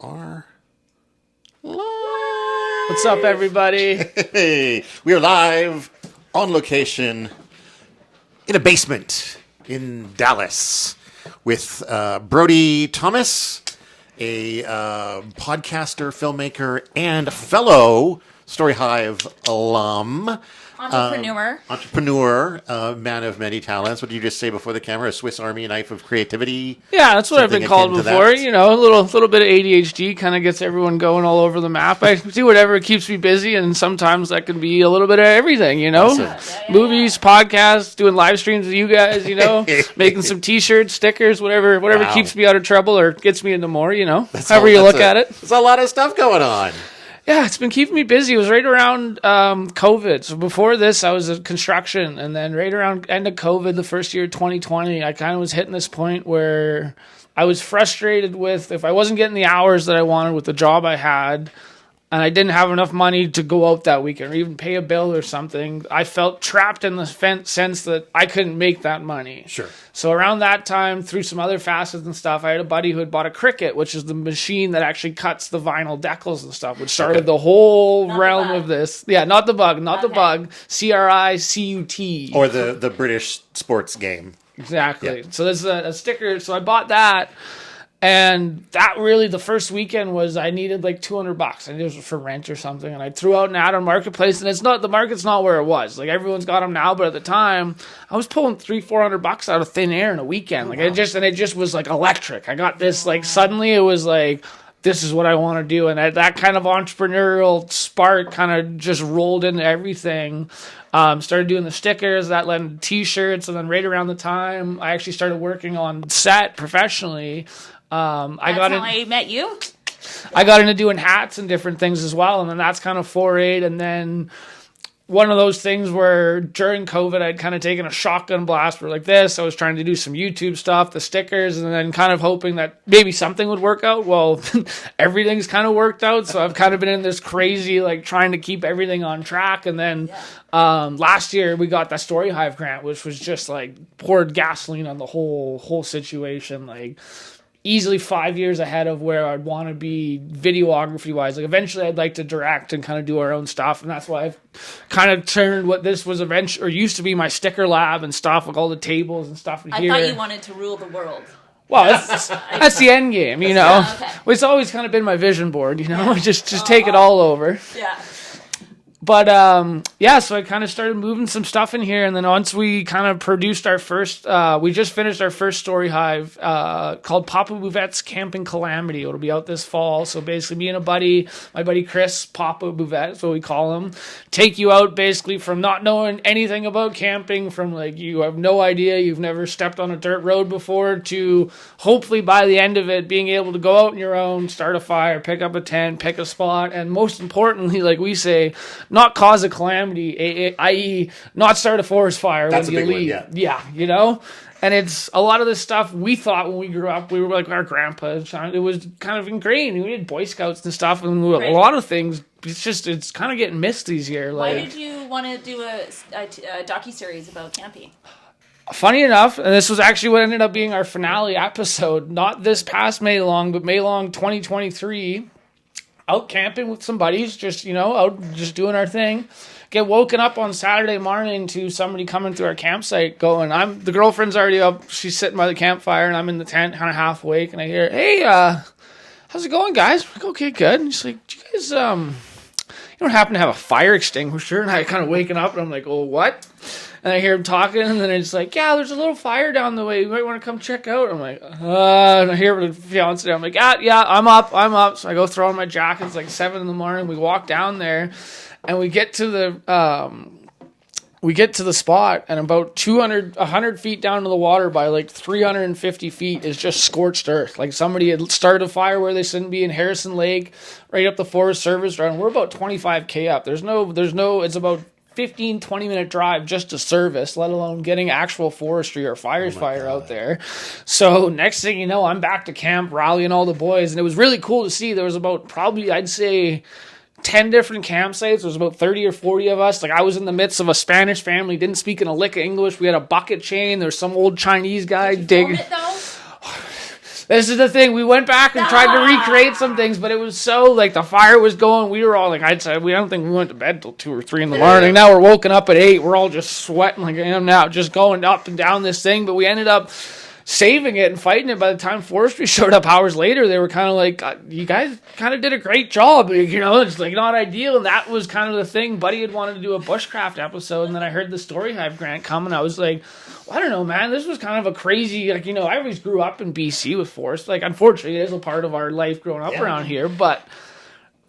are live. What's up, everybody? Hey, we are live on location in a basement in Dallas with Brody Thomas, a podcaster, filmmaker, and fellow Story Hive alum. Entrepreneur, man of many talents. What did you just say before the camera? A Swiss Army knife of creativity? Yeah, that's what I've been called before. You know, a little bit of ADHD kind of gets everyone going all over the map. I do whatever keeps me busy, and sometimes that can be a little bit of everything, you know? Awesome. Movies, podcasts, doing live streams with you guys, you know? Making some T-shirts, stickers, whatever keeps me out of trouble or gets me into more, you know? However you look at it. There's a lot of stuff going on. Yeah, it's been keeping me busy. It was right around COVID. So before this, I was in construction. And then right around end of COVID, the first year of 2020, I kind of was hitting this point where I was frustrated with if I wasn't getting the hours that I wanted with the job I had, and I didn't have enough money to go out that weekend or even pay a bill or something, I felt trapped in the sense that I couldn't make that money. Sure. So around that time, through some other facets and stuff, I had a buddy who had bought a Cricut, which is the machine that actually cuts the vinyl decals and stuff, which started the whole realm of this. Yeah, not the bug, the bug. CRICUT. Or the British sports game. Exactly. Yeah. So there's a sticker. So I bought that. And that really, the first weekend was I needed like $200. I knew it was for rent or something. And I threw out an ad on Marketplace, and the market's not where it was. Like everyone's got them now, but at the time I was pulling $300-$400 out of thin air in a weekend. Like it just was like electric. I got this, like suddenly it was like, this is what I want to do. And that kind of entrepreneurial spark kind of just rolled into everything. Started doing the stickers, that led into T-shirts, and then right around the time I actually started working on set professionally. That's how I met you. I got into doing hats and different things as well, and then that's kind of forayed. And then one of those things where during COVID, I'd kind of taken a shotgun blast for like this. I was trying to do some YouTube stuff, the stickers, and then kind of hoping that maybe something would work out. Well, everything's kind of worked out, so I've kind of been in this crazy, like trying to keep everything on track. And then last year we got that Story Hive grant, which was just like poured gasoline on the whole situation, like easily 5 years ahead of where I'd want to be videography wise. Like eventually I'd like to direct and kind of do our own stuff. And that's why I've kind of turned what this was eventually, or used to be my sticker lab and stuff, like all the tables and stuff in here. I thought you wanted to rule the world. Well, that's the end game, you know. Yeah, okay. It's always kind of been my vision board, you know, just take it all over. Yeah. But, so I kind of started moving some stuff in here. And then once we kind of produced our first, we just finished our first Story Hive called Papa Bouvette's Camping Calamity. It'll be out this fall. So basically me and my buddy Chris, Papa Bouvette, that's what we call him, take you out basically from not knowing anything about camping, from like you have no idea, you've never stepped on a dirt road before, to hopefully by the end of it being able to go out on your own, start a fire, pick up a tent, pick a spot, and most importantly, like we say, not cause a calamity, i.e. not start a forest fire when you leave. Yeah, you know? And it's a lot of this stuff we thought when we grew up, we were like our grandpas, it was kind of ingrained. We had Boy Scouts and stuff, and a lot of things, it's kind of getting missed these years. Why did you want to do a docuseries about camping? Funny enough, and this was actually what ended up being our finale episode, not this past May long, but May long 2023, out camping with some buddies, just doing our thing. Get woken up on Saturday morning to somebody coming through our campsite going, the girlfriend's already up, she's sitting by the campfire, and I'm in the tent kind of half awake, and I hear, hey, how's it going, guys? I'm like, okay, good. And she's like, do you guys, you don't happen to have a fire extinguisher? And I kind of waking up, and I'm like, oh, what? And I hear him talking, and then it's like, yeah, there's a little fire down the way. You might want to come check out. I'm like, and I hear the fiance. I'm like, yeah, I'm up. So I go throw on my jacket. It's like 7 a.m. We walk down there, and we get to the spot, and about 100 feet down to the water by like 350 feet is just scorched earth. Like somebody had started a fire where they shouldn't be in Harrison Lake, right up the Forest Service Road. We're about 25K up. There's no, it's about 15-20 minute drive just to service, let alone getting actual forestry or fire out there. So next thing you know, I'm back to camp rallying all the boys, and it was really cool to see. There was about probably, I'd say, 10 different campsites. There was about 30 or 40 of us. Like I was in the midst of a Spanish family, didn't speak in a lick of English. We had a bucket chain. There's some old Chinese guy digging. This is the thing. We went back and tried to recreate some things, but it was so, like, the fire was going. We were all, like, I'd say, I don't think we went to bed till 2 or 3 in the morning. Now we're woken up at 8. We're all just sweating like I am now, just going up and down this thing. But we ended up saving it and fighting it. By the time forestry showed up hours later, they were kind of like, you guys kind of did a great job. You know, it's like not ideal. And that was kind of the thing. Buddy had wanted to do a bushcraft episode, and then I heard the Story Hive grant come, and I was like, well, I don't know, man. This was kind of a crazy, like, you know, I always grew up in BC with forest. Like, unfortunately, it is a part of our life growing up around here, but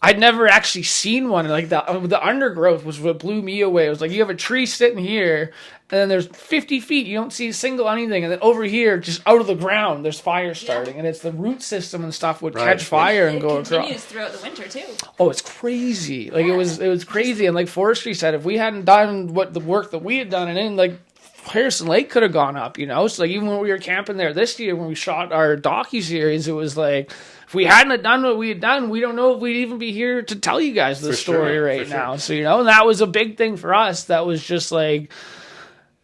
I'd never actually seen one. Like, the undergrowth was what blew me away. It was like, you have a tree sitting here, and then there's 50 feet, you don't see a single anything, and then over here, just out of the ground, there's fire starting, and it's the root system and stuff would catch fire and go across. It continues throughout the winter, too. Oh, it's crazy. Like, it was crazy, and like forestry said, if we hadn't done the work that we had done, and then, like, Harrison Lake could have gone up, you know? So, like, even when we were camping there this year, when we shot our docu-series, it was like, if we hadn't have done what we had done, we don't know if we'd even be here to tell you guys the story right now. So, you know, and that was a big thing for us. That was just like,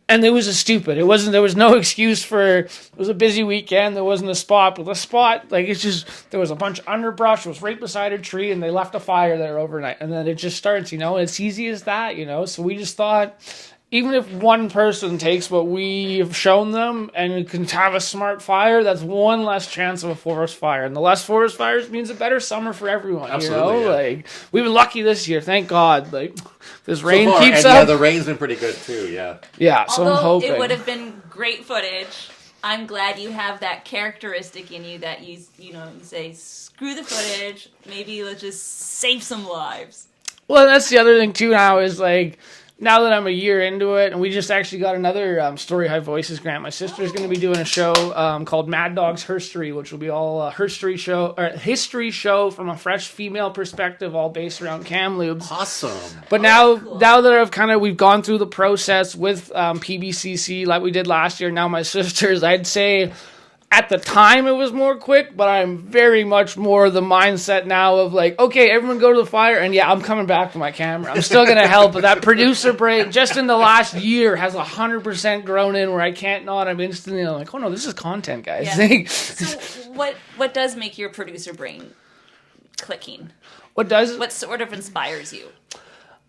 and it was there was no excuse for, it was a busy weekend, there wasn't a spot, but the spot, like, it's just, there was a bunch of underbrush, it was right beside a tree, and they left a fire there overnight, and then it just starts, you know, it's easy as that, you know, so we just thought, even if one person takes what we've shown them and can have a smart fire, that's one less chance of a forest fire. And the less forest fires means a better summer for everyone. Absolutely, you know? Like, we've been lucky this year, thank God. Like, this rain so far, keeps and up. Yeah, the rain's been pretty good too, yeah. Yeah, so I'm hoping. It would have been great footage. I'm glad you have that characteristic in you that you say, screw the footage, maybe let's just save some lives. Well, that's the other thing too now is, like, now that I'm a year into it, and we just actually got another Story High Voices grant. My sister's going to be doing a show called Mad Dog's Herstory, which will be all history show from a fresh female perspective, all based around Kamloops. Awesome. But now that we've gone through the process with PBCC like we did last year. Now my sisters, I'd say, at the time it was more quick, but I'm very much more the mindset now of like, okay, everyone go to the fire, and yeah, I'm coming back to my camera. I'm still going to help, but that producer brain just in the last year has 100% grown in where I can't not. I'm instantly like, oh no, this is content, guys. Yeah. So what does make your producer brain clicking? What sort of inspires you?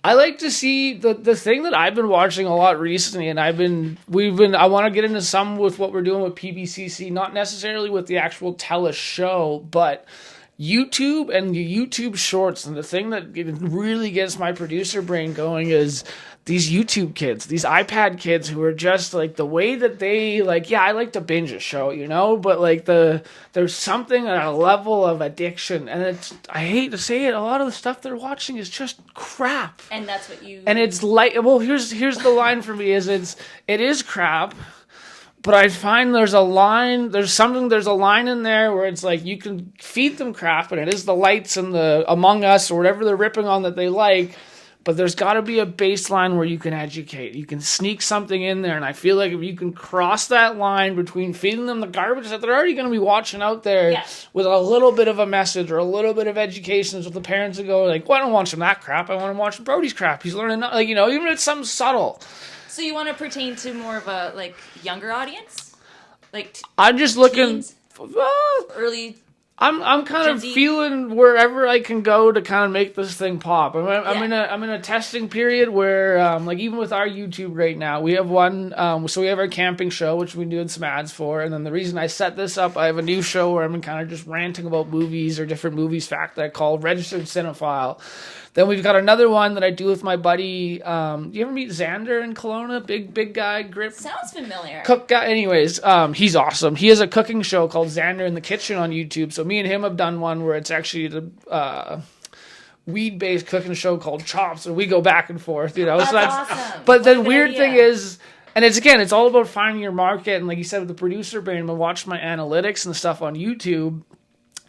I like to see the thing that I've been watching a lot recently, and I want to get into some with what we're doing with PBCC, not necessarily with the actual tele show, but YouTube and the YouTube shorts. And the thing that really gets my producer brain going is these YouTube kids, these iPad kids who are just like the way that they like, yeah, I like to binge a show, you know, but like there's something at a level of addiction, and I hate to say it, a lot of the stuff they're watching is just crap. And that's what you... And it's like, well, here's the line for me is it is crap, but I find there's a line in there where it's like you can feed them crap, and it is the lights and the Among Us or whatever they're ripping on that they like. But there's got to be a baseline where you can educate. You can sneak something in there. And I feel like if you can cross that line between feeding them the garbage that they're already going to be watching out there with a little bit of a message or a little bit of education, so the parents would go like, well, I don't want some of that crap. I want to watch Brody's crap. He's learning, like, you know, even if it's something subtle. So you want to pertain to more of a, like, younger audience? Like, I'm just looking... early... I'm kind of feeling wherever I can go to kind of make this thing pop. I'm in a testing period where like even with our YouTube right now, we have one. So we have our camping show, which we've been doing some ads for, and then the reason I set this up, I have a new show where I'm kind of just ranting about movies or different movies fact that I call Registered Cinephile. Then we've got another one that I do with my buddy. Do you ever meet Xander in Kelowna? Big guy, grip. Sounds familiar. Cook guy. Anyways, he's awesome. He has a cooking show called Xander in the Kitchen on YouTube. So me and him have done one where it's actually the weed-based cooking show called Chops, and we go back and forth. You know, that's so that's awesome. But the weird thing is. And it's all about finding your market. And like you said, with the producer brain, I watch my analytics and stuff on YouTube.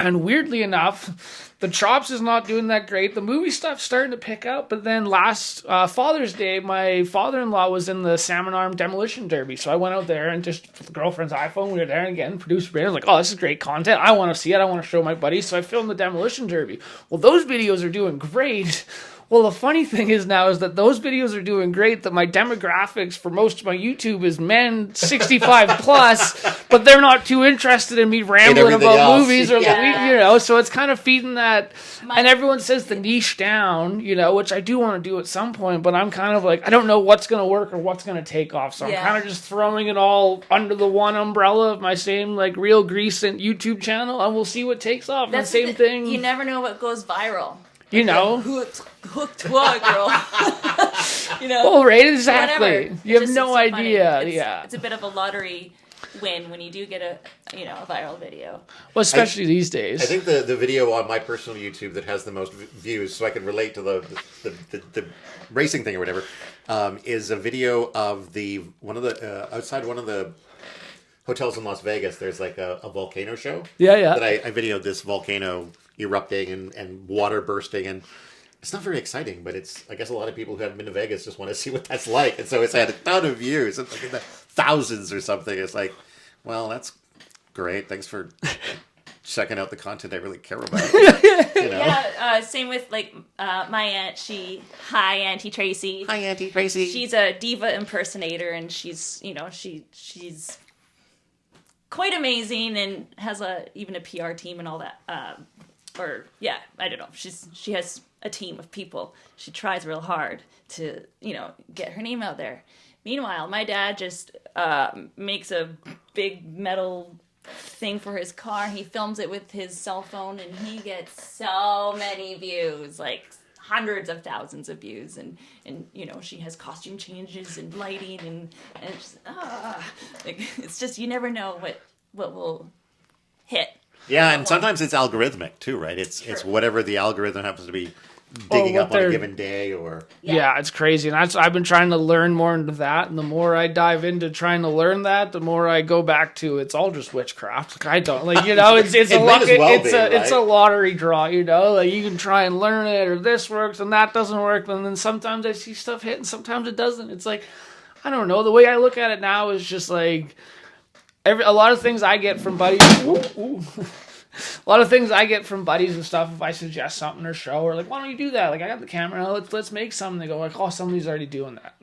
And weirdly enough, the Chops is not doing that great. The movie stuff's starting to pick up. But then last Father's Day, my father-in-law was in the Salmon Arm Demolition Derby. So I went out there and just with the girlfriend's iPhone, we were there. And again, producer brain was like, oh, this is great content. I want to see it. I want to show my buddies. So I filmed the Demolition Derby. Well, those videos are doing great. Well, the funny thing is now is that those videos are doing great. That my demographics for most of my YouTube is men 65 plus, but they're not too interested in me rambling everything about else. movies or Yeah. So it's kind of feeding that. And everyone says the niche down, which I do want to do at some point, but I'm kind of like I don't know what's going to work or what's going to take off. So I'm kind of just throwing it all under the one umbrella of my same like real recent YouTube channel, and we'll see what takes off. That's the same thing. You never know what goes viral. Hooked girl. Well, right, exactly. Whatever. You have no idea. It's a bit of a lottery win when you do get a viral video. Well, especially these days. I think the video on my personal YouTube that has the most views, so I can relate to the racing thing or whatever, is a video of outside one of the hotels in Las Vegas. There's like a volcano show. Yeah. That I videoed this volcano erupting and water bursting, and it's not very exciting, but I guess a lot of people who haven't been to Vegas just want to see what that's like, and so it's had a ton of views. It's like in the thousands or something. It's like, well, that's great. Thanks for checking out the content I really care about. Yeah, same with like my aunt. Hi, Auntie Tracy. Hi, Auntie Tracy. She's a diva impersonator, and she's she's quite amazing and has even a PR team and all that. I don't know. She has a team of people. She tries real hard to, get her name out there. Meanwhile, my dad just makes a big metal thing for his car. He films it with his cell phone, and he gets so many views, like hundreds of thousands of views. And she has costume changes and lighting, and it's just you never know what will hit. Yeah, and sometimes it's algorithmic too, right? It's whatever the algorithm happens to be digging up on a given day, or yeah, it's crazy. And I've been trying to learn more into that, and the more I dive into trying to learn that, the more I go back to it's all just witchcraft. Like, I don't it's a lottery draw. Like you can try and learn it, or this works and that doesn't work, and then sometimes I see stuff hit and sometimes it doesn't. It's like I don't know. The way I look at it now is just like. A lot of things I get from buddies. A lot of things I get from buddies and stuff. If I suggest something or show, or like, why don't you do that? Like, I got the camera. Let's make something. They go like, oh, somebody's already doing that.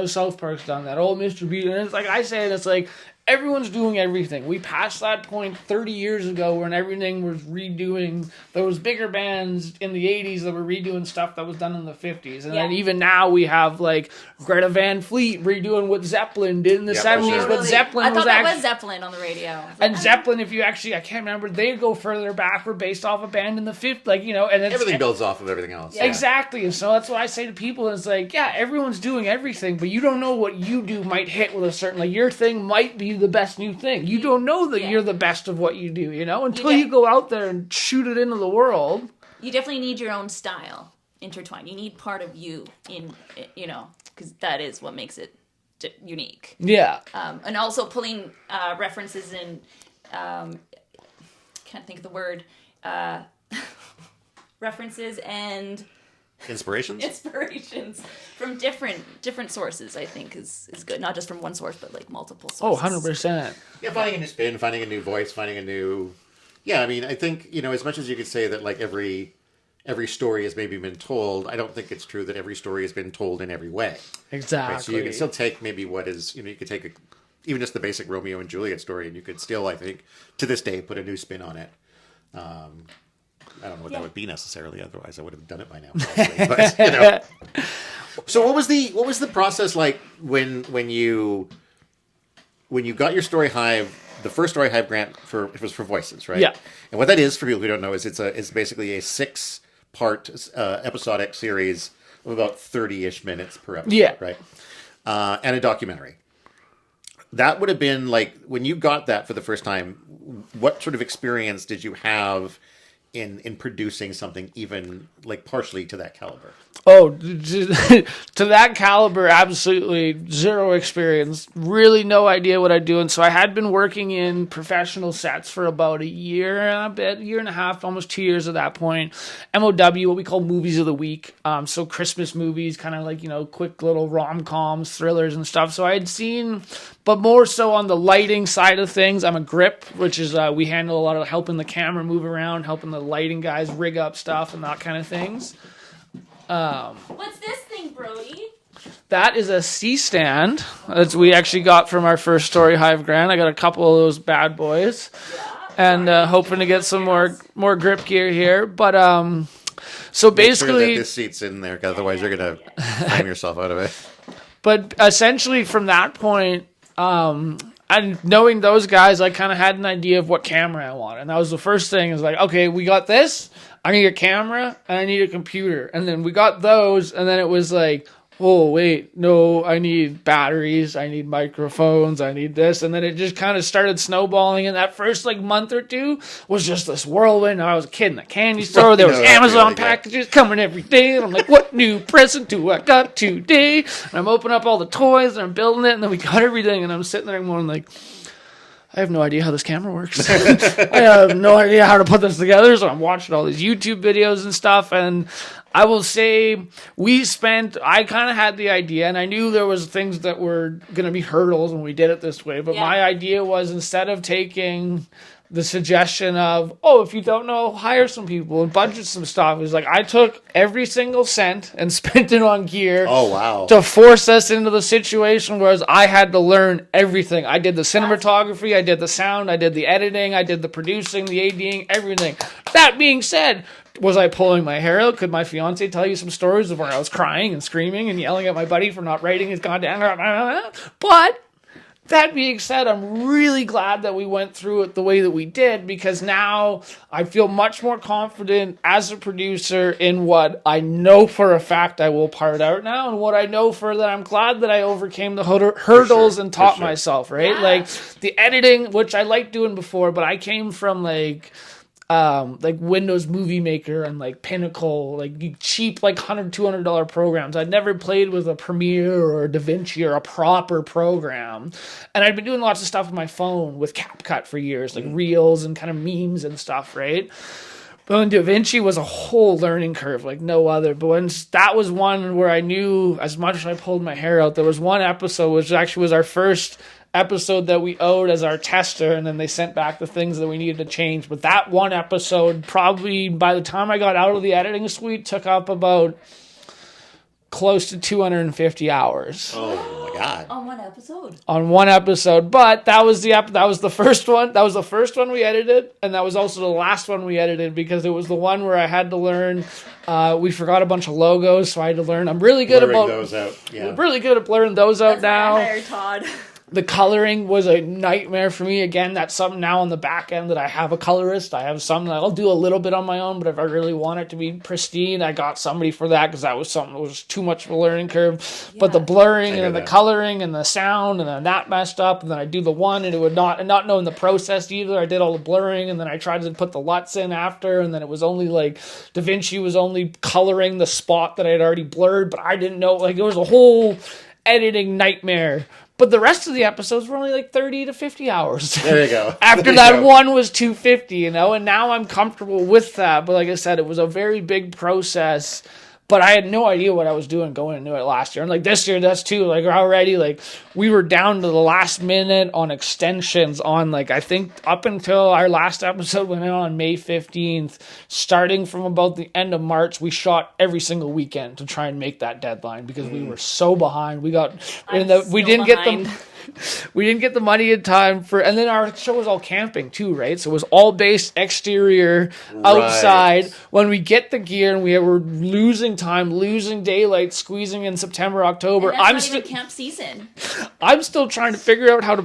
South Park's done that. Oh, Mr. Beat. And it's like I say, it's like everyone's doing everything. We passed that point 30 years ago when everything was redoing. There was bigger bands in the 80s that were redoing stuff that was done in the 50s. And then even now we have like Greta Van Fleet redoing what Zeppelin did in the 70s. Sure. But Zeppelin I thought that was Zeppelin on the radio. And Zeppelin, if you actually, I can't remember, they go further back, were based off a band in the 50s. Like, and it's, everything builds off of everything else. Yeah. Exactly. And so that's what I say to people. It's like, yeah, everyone's doing everything, but you don't know what you do might hit with a certain, like your thing might be the best new thing. You don't know that you're the best of what you do, until you go out there and shoot it into the world. You definitely need your own style intertwined. You need part of you in, because that is what makes it unique. Yeah. And also pulling references in, can't think of the word, references and inspirations from different sources, I think is good. Not just from one source, but like multiple Oh, sources. 100%. Yeah, finding a new spin, finding a new voice, finding a new... Yeah, I mean, I think, as much as you could say that like every story has maybe been told, I don't think it's true that every story has been told in every way. Exactly. Right? So you can still take maybe what is, you could take even just the basic Romeo and Juliet story, and you could still, I think, to this day, put a new spin on it. I don't know what that would be necessarily. Otherwise, I would have done it by now. Probably. But So what was the process like when you got your Story Hive? The first Story Hive grant it was for voices, right? Yeah. And what that is for people who don't know is it's basically a 6-part episodic series of about 30-ish minutes per episode, Yeah. right? And a documentary. That would have been like when you got that for the first time. What sort of experience did you have in producing something even like partially to that caliber? Oh, to that caliber, absolutely zero experience. Really no idea what I'm doing. So I had been working in professional sets for about a year and a half, almost 2 years at that point. MOW, what we call movies of the week. So Christmas movies, kind of like, quick little rom-coms, thrillers and stuff. So I had seen, but more so on the lighting side of things. I'm a grip, which is we handle a lot of helping the camera move around, helping the lighting guys rig up stuff and that kind of things. What's this thing, Brody? That is a C-stand that we actually got from our first Story Hive grant. I got a couple of those bad boys. And hoping to get some more grip gear here. But so basically... Make sure that this seat's in there, 'cause otherwise you're going to frame yourself out of it. But essentially from that point, and knowing those guys, I kind of had an idea of what camera I wanted. And that was the first thing. Is like, okay, we got this. I need a camera and I need a computer. And then we got those. And then it was like... oh, wait, no, I need batteries, I need microphones, I need this. And then it just kind of started snowballing. And that first, month or two was just this whirlwind. I was a kid in the candy store. There was Amazon packages coming every day. And I'm like, what new present do I got today? And I'm opening up all the toys and I'm building it. And then we got everything. And I'm sitting there going like, I have no idea how this camera works. I have no idea how to put this together. So I'm watching all these YouTube videos and stuff. And I will say I kind of had the idea, and I knew there was things that were going to be hurdles when we did it this way. But my idea was, instead of taking the suggestion of, if you don't know, hire some people and budget some stuff, it was like I took every single cent and spent it on gear. Oh, wow. To force us into the situation where I had to learn everything. I did the cinematography, I did the sound, I did the editing, I did the producing, the ADing, everything. That being said, was I pulling my hair out? Could my fiance tell you some stories of where I was crying and screaming and yelling at my buddy for not writing his goddamn... But that being said, I'm really glad that we went through it the way that we did, because now I feel much more confident as a producer in what I know for a fact I will part out now, and what I know for that I'm glad that I overcame the hurdles and taught myself, right? Yeah. Like the editing, which I liked doing before, but I came from like Windows Movie Maker and Pinnacle, cheap $100, $200 programs. I'd never played with a Premiere or a DaVinci or a proper program. And I'd been doing lots of stuff with my phone with CapCut for years, reels and kind of memes and stuff, right? But when DaVinci was a whole learning curve like no other. But when that was one where I knew, as much as I pulled my hair out, there was one episode which actually was our first episode that we owed as our tester, and then they sent back the things that we needed to change. But that one episode, probably by the time I got out of the editing suite, took up about close to 250 hours. Oh my god. On one episode. But that was the first one. That was the first one we edited, and that was also the last one we edited, because it was the one where I had to learn. We forgot a bunch of logos, so I had to learn. I'm really good blurring those out. Yeah. I'm really good at blurring those out now. I hired Todd. The coloring was a nightmare for me. Again, that's something now on the back end that I have a colorist. I have some that I'll do a little bit on my own, but if I really want it to be pristine, I got somebody for that, because that was something that was too much of a learning curve. Yeah. But the blurring and the coloring and the sound, and then that messed up, and then I do the one and it would not, and not knowing the process either, I did all the blurring, and then I tried to put the LUTs in after, and then it was only DaVinci was only coloring the spot that I had already blurred, but I didn't know, it was a whole editing nightmare. But the rest of the episodes were only 30 to 50 hours. There you go. After that one was 250, and now I'm comfortable with that. But like I said, it was a very big process. But I had no idea what I was doing going into it last year. And this year, that's too. Already, we were down to the last minute on extensions on, I think up until our last episode went on May 15th, starting from about the end of March, we shot every single weekend to try and make that deadline, because we were so behind. We didn't get the money in time for, and then our show was all camping too, right? So it was all based exterior, outside. When we get the gear and we were losing time, losing daylight, squeezing in September, October. And that's not even camp season. I'm still trying to figure out how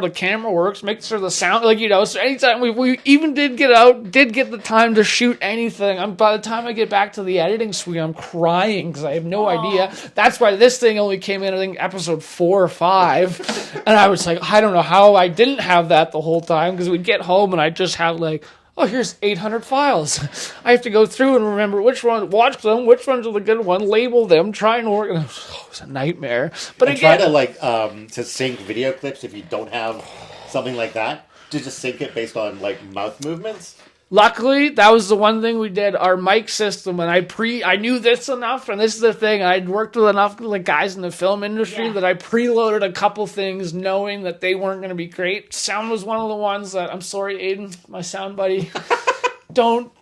the camera works, make sure the sound, so anytime we even did get the time to shoot anything. By the time I get back to the editing suite, I'm crying because I have no idea. That's why this thing only came in, I think, episode 4 or 5. And I was I don't know how I didn't have that the whole time, because we'd get home and I'd just have here's 800 files. I have to go through and remember which ones are the good one, label them, try and work. And it was a nightmare. But and again, try to sync video clips if you don't have something like that. To just sync it based on mouth movements. Luckily, that was the one thing we did, our mic system, and I knew this enough, and this is the thing, I'd worked with enough guys in the film industry that I preloaded a couple things knowing that they weren't going to be great. Sound was one of the ones that, I'm sorry, Aiden, my sound buddy, don't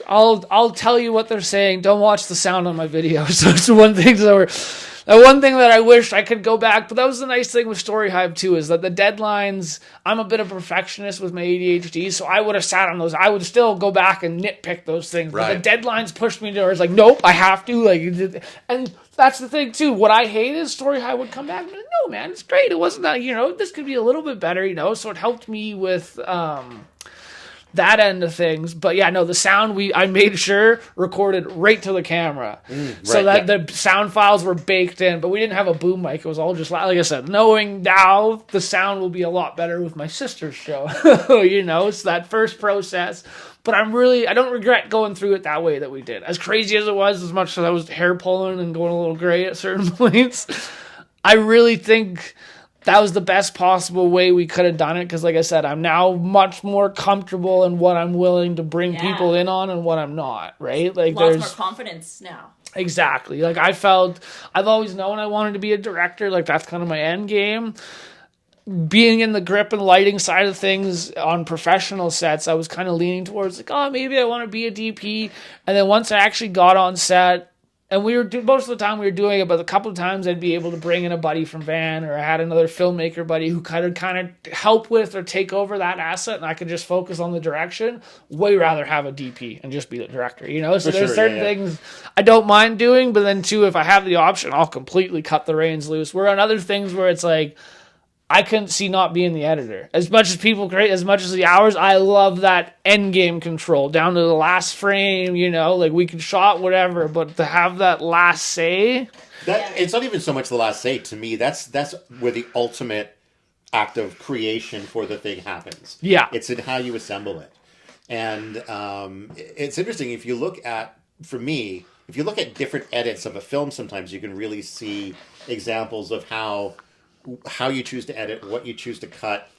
I'll tell you what they're saying. Don't watch the sound on my video. So it's one thing that I wish I could go back. But that was the nice thing with Story Hive too, is that the deadlines. I'm a bit of a perfectionist with my ADHD, so I would have sat on those. I would still go back and nitpick those things. Right. But the deadlines pushed me towards like, nope, I have to. And that's the thing too. What I hate is Story Hive would come back and be like, no, man, it's great. It wasn't that. This could be a little bit better. So it helped me with. That end of things. But yeah, no, the sound I made sure recorded right to the camera. So that the sound files were baked in, but we didn't have a boom mic. It was all just, like I said, knowing now the sound will be a lot better with my sister's show. It's that first process. But I don't regret going through it that way that we did. As crazy as it was, as much as I was hair pulling and going a little gray at certain points, I really think that was the best possible way we could have done it, because like I said, I'm now much more comfortable in what I'm willing to bring people in on and what I'm not, right? Like lots more confidence now. Exactly. Like I've always known I wanted to be a director. Like that's kind of my end game. Being in the grip and lighting side of things on professional sets, I was kind of leaning towards like, oh, maybe I want to be a DP. And then once I actually got on set, and most of the time we were doing it, but a couple of times I'd be able to bring in a buddy from Van, or I had another filmmaker buddy who kind of help with or take over that asset, and I could just focus on the direction. Way rather have a DP and just be the director, So there's certain things I don't mind doing, but then too, if I have the option, I'll completely cut the reins loose. Where on other things where it's like, I couldn't see not being the editor. As much as people create, as much as the hours, I love that end game control down to the last frame, like we can shot whatever, but to have that last say. It's not even so much the last say. To me, that's where the ultimate act of creation for the thing happens. Yeah. It's in how you assemble it. And it's interesting, if you look at different edits of a film, sometimes you can really see examples of how you choose to edit, what you choose to cut,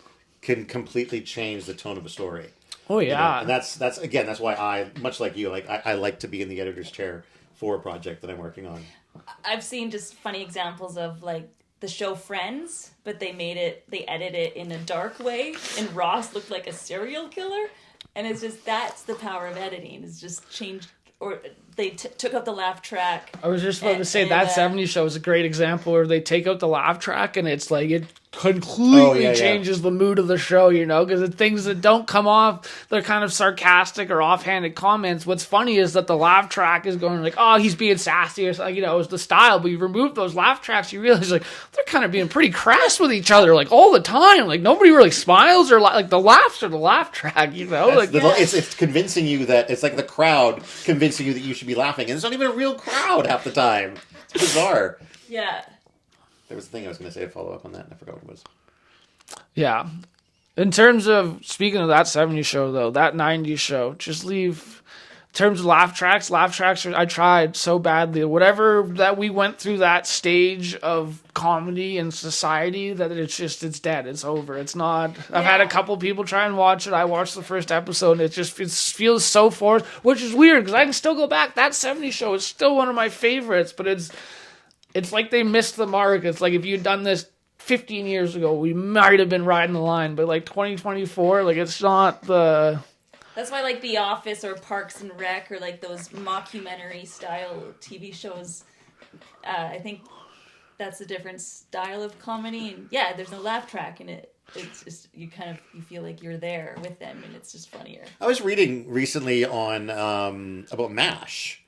can completely change the tone of a story. Oh yeah, and that's why I, much like you, I like to be in the editor's chair for a project that I'm working on. I've seen just funny examples of like the show Friends, but they edited it in a dark way, and Ross looked like a serial killer, and it's just that's the power of editing. It's just changed. Or they took out the laugh track. I was just about to say that 70s show is a great example where they take out the laugh track and it's like it completely changes the mood of the show, because the things that don't come off, they're kind of sarcastic or offhanded comments. What's funny is that the laugh track is going like, oh, he's being sassy or something, it's the style, but you remove those laugh tracks, you realize like they're kind of being pretty crass with each other like all the time. Like nobody really smiles or like the laughs are the laugh track, It's convincing you that it's like the crowd convincing you that you should be laughing, and it's not even a real crowd half the time. It's bizarre. Yeah. There was a thing I was going to say to follow up on that, and I forgot what it was. Yeah. In terms of, speaking of that 70s show, though, that 90s show, just leave, in terms of laugh tracks, I tried so badly. Whatever that we went through that stage of comedy and society, that it's dead. It's over. It's not, I've had a couple people try and watch it. I watched the first episode, and it feels so forced, which is weird, because I can still go back. That 70s show is still one of my favorites, but it's like they missed the mark. It's like if you'd done this 15 years ago, we might have been riding the line. But like 2024, like it's not the... That's why like The Office or Parks and Rec or like those mockumentary style TV shows, I think that's a different style of comedy. And yeah, there's no laugh track in it. It's just, you feel like you're there with them, and it's just funnier. I was reading recently on about MASH.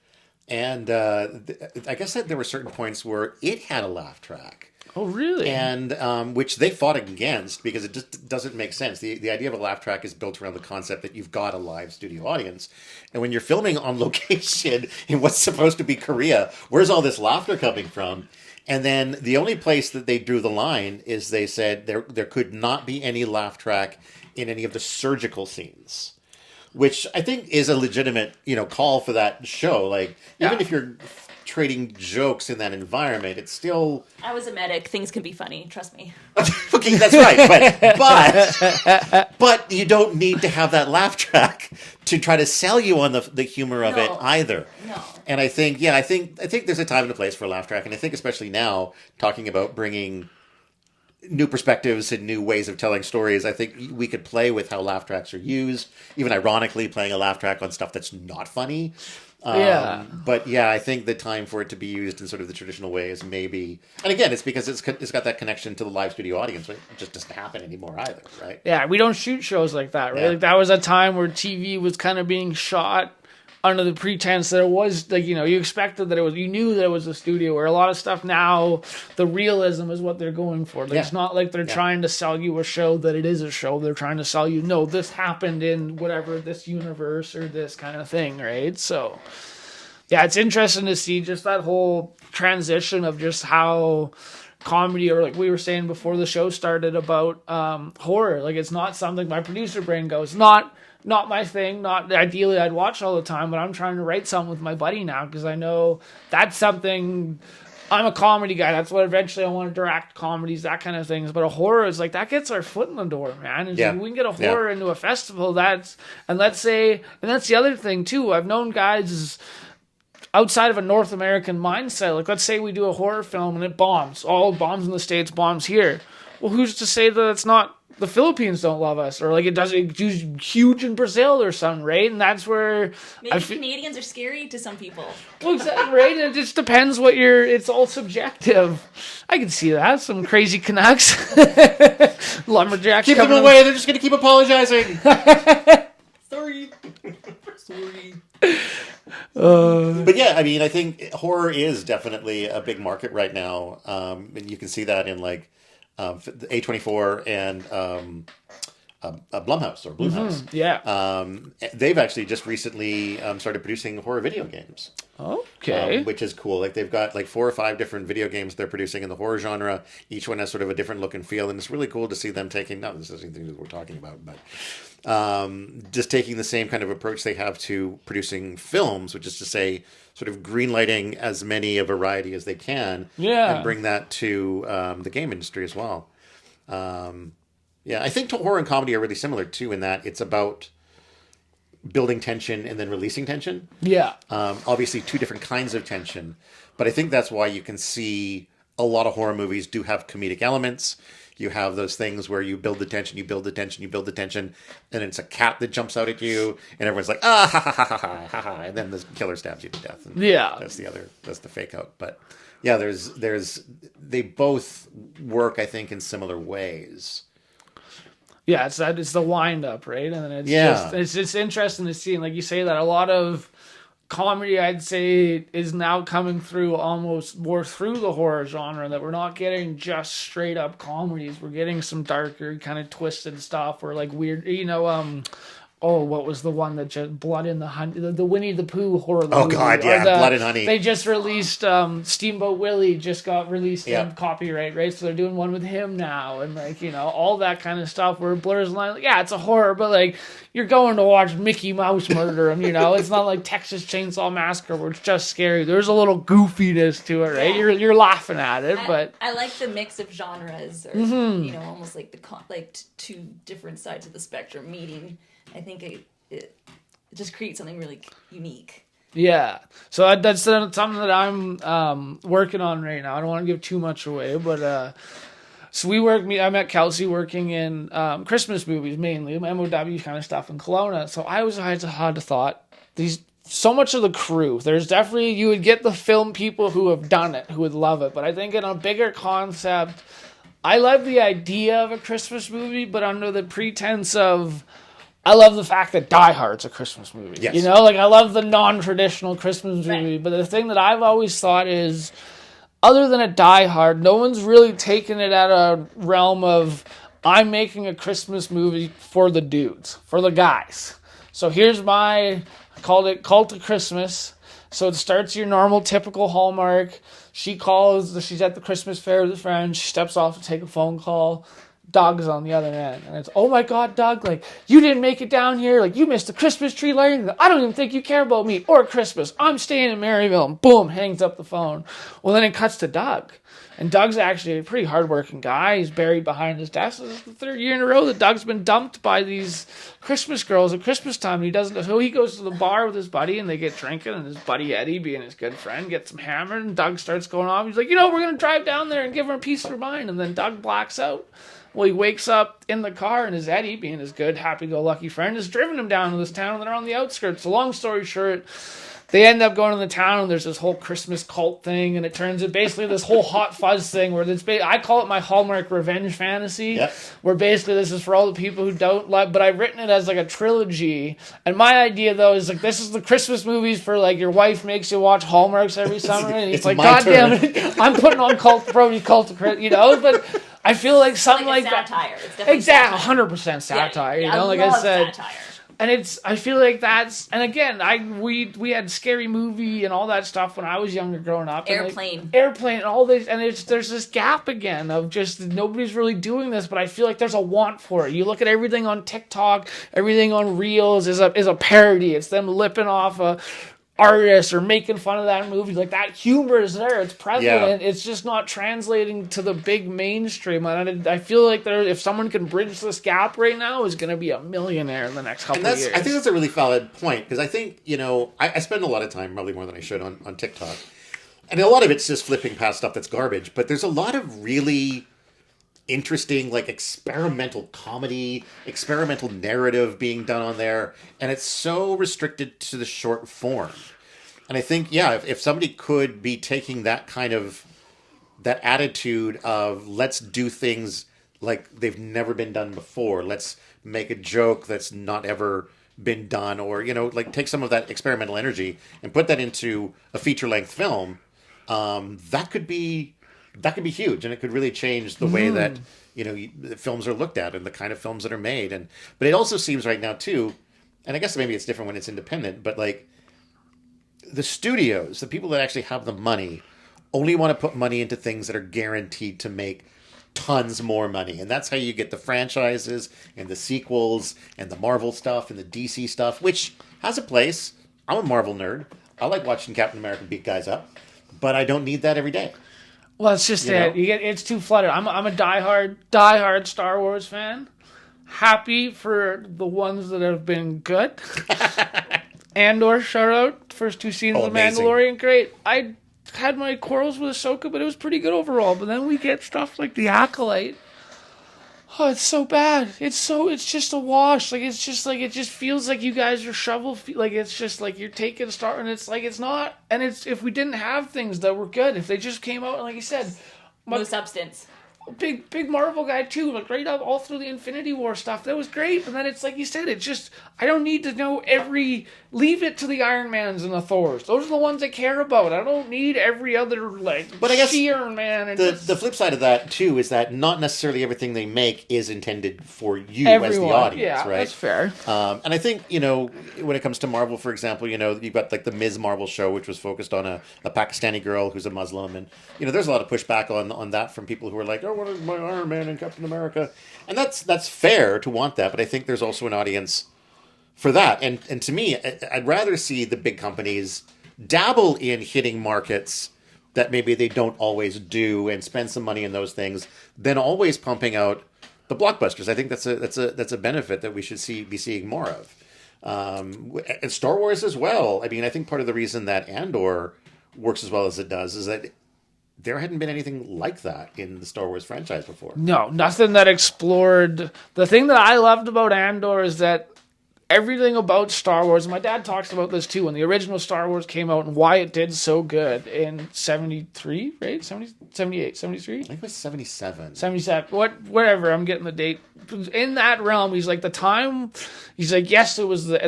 And I guess that there were certain points where it had a laugh track. Oh, really? And which they fought against because it just doesn't make sense. The idea of a laugh track is built around the concept that you've got a live studio audience. And when you're filming on location in what's supposed to be Korea, where's all this laughter coming from? And then the only place that they drew the line is they said there could not be any laugh track in any of the surgical scenes. Which I think is a legitimate, call for that show. Like, even if you're trading jokes in that environment, it's still... I was a medic. Things can be funny. Trust me. Okay, that's right. But you don't need to have that laugh track to try to sell you on the humor of it either. No. And I think there's a time and a place for a laugh track. And I think especially now, talking about bringing new perspectives and new ways of telling stories. I think we could play with how laugh tracks are used, even ironically playing a laugh track on stuff that's not funny. But yeah, I think the time for it to be used in sort of the traditional way is maybe, and again, it's because it's got that connection to the live studio audience, right? It just doesn't happen anymore either, right? Yeah, we don't shoot shows like that, right? Yeah. Like that was a time where TV was kind of being shot under the pretense that it was like, you expected that you knew that it was a studio, where a lot of stuff now, the realism is what they're going for. Like, it's not like they're trying to sell you a show that it is a show. They're trying to sell you, no, this happened in whatever, this universe or this kind of thing, right? So, yeah, it's interesting to see just that whole transition of just how comedy, or like we were saying before the show started about horror. Like, it's not something my producer brain goes, not my thing, not ideally I'd watch all the time, but I'm trying to write something with my buddy now because I know that's something. I'm a comedy guy. That's what eventually I want to direct, comedies, that kind of things. But a horror is like, that gets our foot in the door, man. And if we can get a horror into a festival, and that's the other thing too. I've known guys outside of a North American mindset. Like, let's say we do a horror film and it bombs. All bombs in the States, bombs here. Well, who's to say that it's not the Philippines don't love us, or like it's huge in Brazil or something, right? And that's where maybe Canadians are scary to some people. Well, exactly, right? It just depends it's all subjective. I can see that. Some crazy Canucks. Lumberjacks. Keep them away. They're just going to keep apologizing. Sorry. But yeah, I mean, I think horror is definitely a big market right now. And you can see that in like A24 and Blumhouse or Blumhouse. They've actually just recently started producing horror video games. Okay. Which is cool. Like, they've got like 4 or 5 different video games they're producing in the horror genre. Each one has sort of a different look and feel, and it's really cool to see them taking, not this is anything that we're talking about, but just taking the same kind of approach they have to producing films, which is to say, sort of greenlighting as many a variety as they can, and bring that to the game industry as well. I think horror and comedy are really similar too, in that it's about building tension and then releasing tension. Obviously 2 different kinds of tension, but I think that's why you can see a lot of horror movies do have comedic elements. You have those things where you build the tension, you build the tension, you build the tension, and it's a cat that jumps out at you, and everyone's like, ah, ha, ha, ha, ha, ha, ha, and then the killer stabs you to death. And that's the fake out. But yeah, they both work, I think, in similar ways. Yeah, it's the wind up, right? And then it's just interesting to see, and like you say, that a lot of comedy, I'd say, is now coming through almost more through the horror genre, that we're not getting just straight up comedies. We're getting some darker kind of twisted stuff, or like weird, what was the one that just Blood in the Honey, the Winnie the Pooh horror movie? Oh God, yeah, Blood and Honey. They just released Steamboat Willie just got released in copyright, right? So they're doing one with him now, and like, all that kind of stuff where it blurs the line. Like, it's a horror, but like, you're going to watch Mickey Mouse murder him, it's not like Texas Chainsaw Massacre where it's just scary. There's a little goofiness to it, right? Yeah. You're laughing at it, but I like the mix of genres, or almost like two different sides of the spectrum meeting. I think it just creates something really unique. Yeah. So that's something that I'm working on right now. I don't want to give too much away, but so I met Kelsey working in Christmas movies, mainly MOW kind of stuff in Kelowna. So I had the thought, so much of the crew, there's definitely, you would get the film people who have done it, who would love it. But I think in a bigger concept, I love the idea of a Christmas movie, but under the pretense of, I love the fact that Die Hard's a Christmas movie. Yes. I love the non-traditional Christmas movie. But the thing that I've always thought is, other than a Die Hard, no one's really taken it at a realm of, I'm making a Christmas movie for the dudes, for the guys. So here's I called it Cult of Christmas. So it starts your normal, typical Hallmark. She's at the Christmas fair with a friend. She steps off to take a phone call. Doug is on the other end, and it's, oh my God, Doug, like, you didn't make it down here, like, you missed the Christmas tree lighting, I don't even think you care about me or Christmas, I'm staying in Maryville, and boom, hangs up the phone. Well, then it cuts to Doug, And Doug's actually a pretty hardworking guy. He's buried behind his desk. This is the third year in a row that Doug's been dumped by these Christmas girls at Christmas time. And he doesn't. So he goes to the bar with his buddy, and they get drinking. And his buddy Eddie, being his good friend, gets him hammered. And Doug starts going off. He's like, we're gonna drive down there and give her a piece of her mind. And then Doug blacks out. Well, he wakes up in the car, and his Eddie, being his good, happy-go-lucky friend, has driven him down to this town, and they're on the outskirts. So long story short, they end up going to the town, and there's this whole Christmas cult thing, and it turns into basically this whole Hot Fuzz thing, where I call it my Hallmark revenge fantasy, where basically this is for all the people who don't like, but I've written it as like a trilogy, and my idea, though, is like, this is the Christmas movies for like your wife makes you watch Hallmarks every summer, and he's like, God damn it, I'm putting on Brody Cult of Christmas, but I feel like something like satire. that. It's definitely Exactly, 100% satire. Yeah, like I I said, satire. and I feel like that's, and again, we had Scary Movie and all that stuff when I was younger, growing up. Airplane, and all this, and there's this gap again of just nobody's really doing this, but I feel like there's a want for it. You look at everything on TikTok, everything on Reels is a parody. It's them lipping off a artists or making fun of that movie. Like, that humor is there, it's present, it's just not translating to the big mainstream. And I feel like if someone can bridge this gap right now, is going to be a millionaire in the next couple of years. I think that's a really valid point, because I think, I spend a lot of time, probably more than I should, on TikTok, and a lot of it's just flipping past stuff that's garbage, but there's a lot of really interesting, like, experimental comedy, experimental narrative being done on there, and it's so restricted to the short form. And I think, if somebody could be taking that kind of, that attitude of, let's do things like they've never been done before, let's make a joke that's not ever been done, or, like, take some of that experimental energy and put that into a feature-length film, that could be huge, and it could really change the way that the films are looked at and the kind of films that are made. But it also seems right now too, and I guess maybe it's different when it's independent, but like, the studios, the people that actually have the money, only want to put money into things that are guaranteed to make tons more money, and that's how you get the franchises and the sequels and the Marvel stuff and the DC stuff, which has a place. I'm a Marvel nerd. I like watching Captain America beat guys up, but I don't need that every day. Well, it's just that it's too flooded. I'm a diehard Star Wars fan. Happy for the ones that have been good. Andor, shout out, first 2 seasons of Mandalorian, great. I had my quarrels with Ahsoka, but it was pretty good overall. But then we get stuff like The Acolyte. Oh, it's so bad. It's just a wash. Like, it just feels like you guys are like, it's just like you're taking a start, and it's like, it's not. And it's, if we didn't have things that were good, if they just came out, and like you said, no substance. Big Marvel guy too, like right up all through the Infinity War stuff. That was great, but then it's like you said, it's just, I don't need to know leave it to the Iron Mans and the Thors. Those are the ones I care about. I don't need every other, like, but I guess Iron Man. And the flip side of that too is that not necessarily everything they make is intended for you as the audience, right? That's fair. And I think, when it comes to Marvel, for example, you've got like the Ms. Marvel show, which was focused on a Pakistani girl who's a Muslim, and there's a lot of pushback on that from people who are like, oh, what is my Iron Man and Captain America? And that's fair to want that, but I think there's also an audience for that. And to me, I'd rather see the big companies dabble in hitting markets that maybe they don't always do, and spend some money in those things, than always pumping out the blockbusters. I think that's a benefit that we should be seeing more of. And Star Wars as well. I mean, I think part of the reason that Andor works as well as it does is that there hadn't been anything like that in the Star Wars franchise before. No, nothing that explored. The thing that I loved about Andor is that everything about Star Wars, and my dad talks about this too, when the original Star Wars came out and why it did so good in 73, right? 78, 73? I think it was 77. 77. Whatever, I'm getting the date. In that realm, he's like, the time, he's like, yes, it was the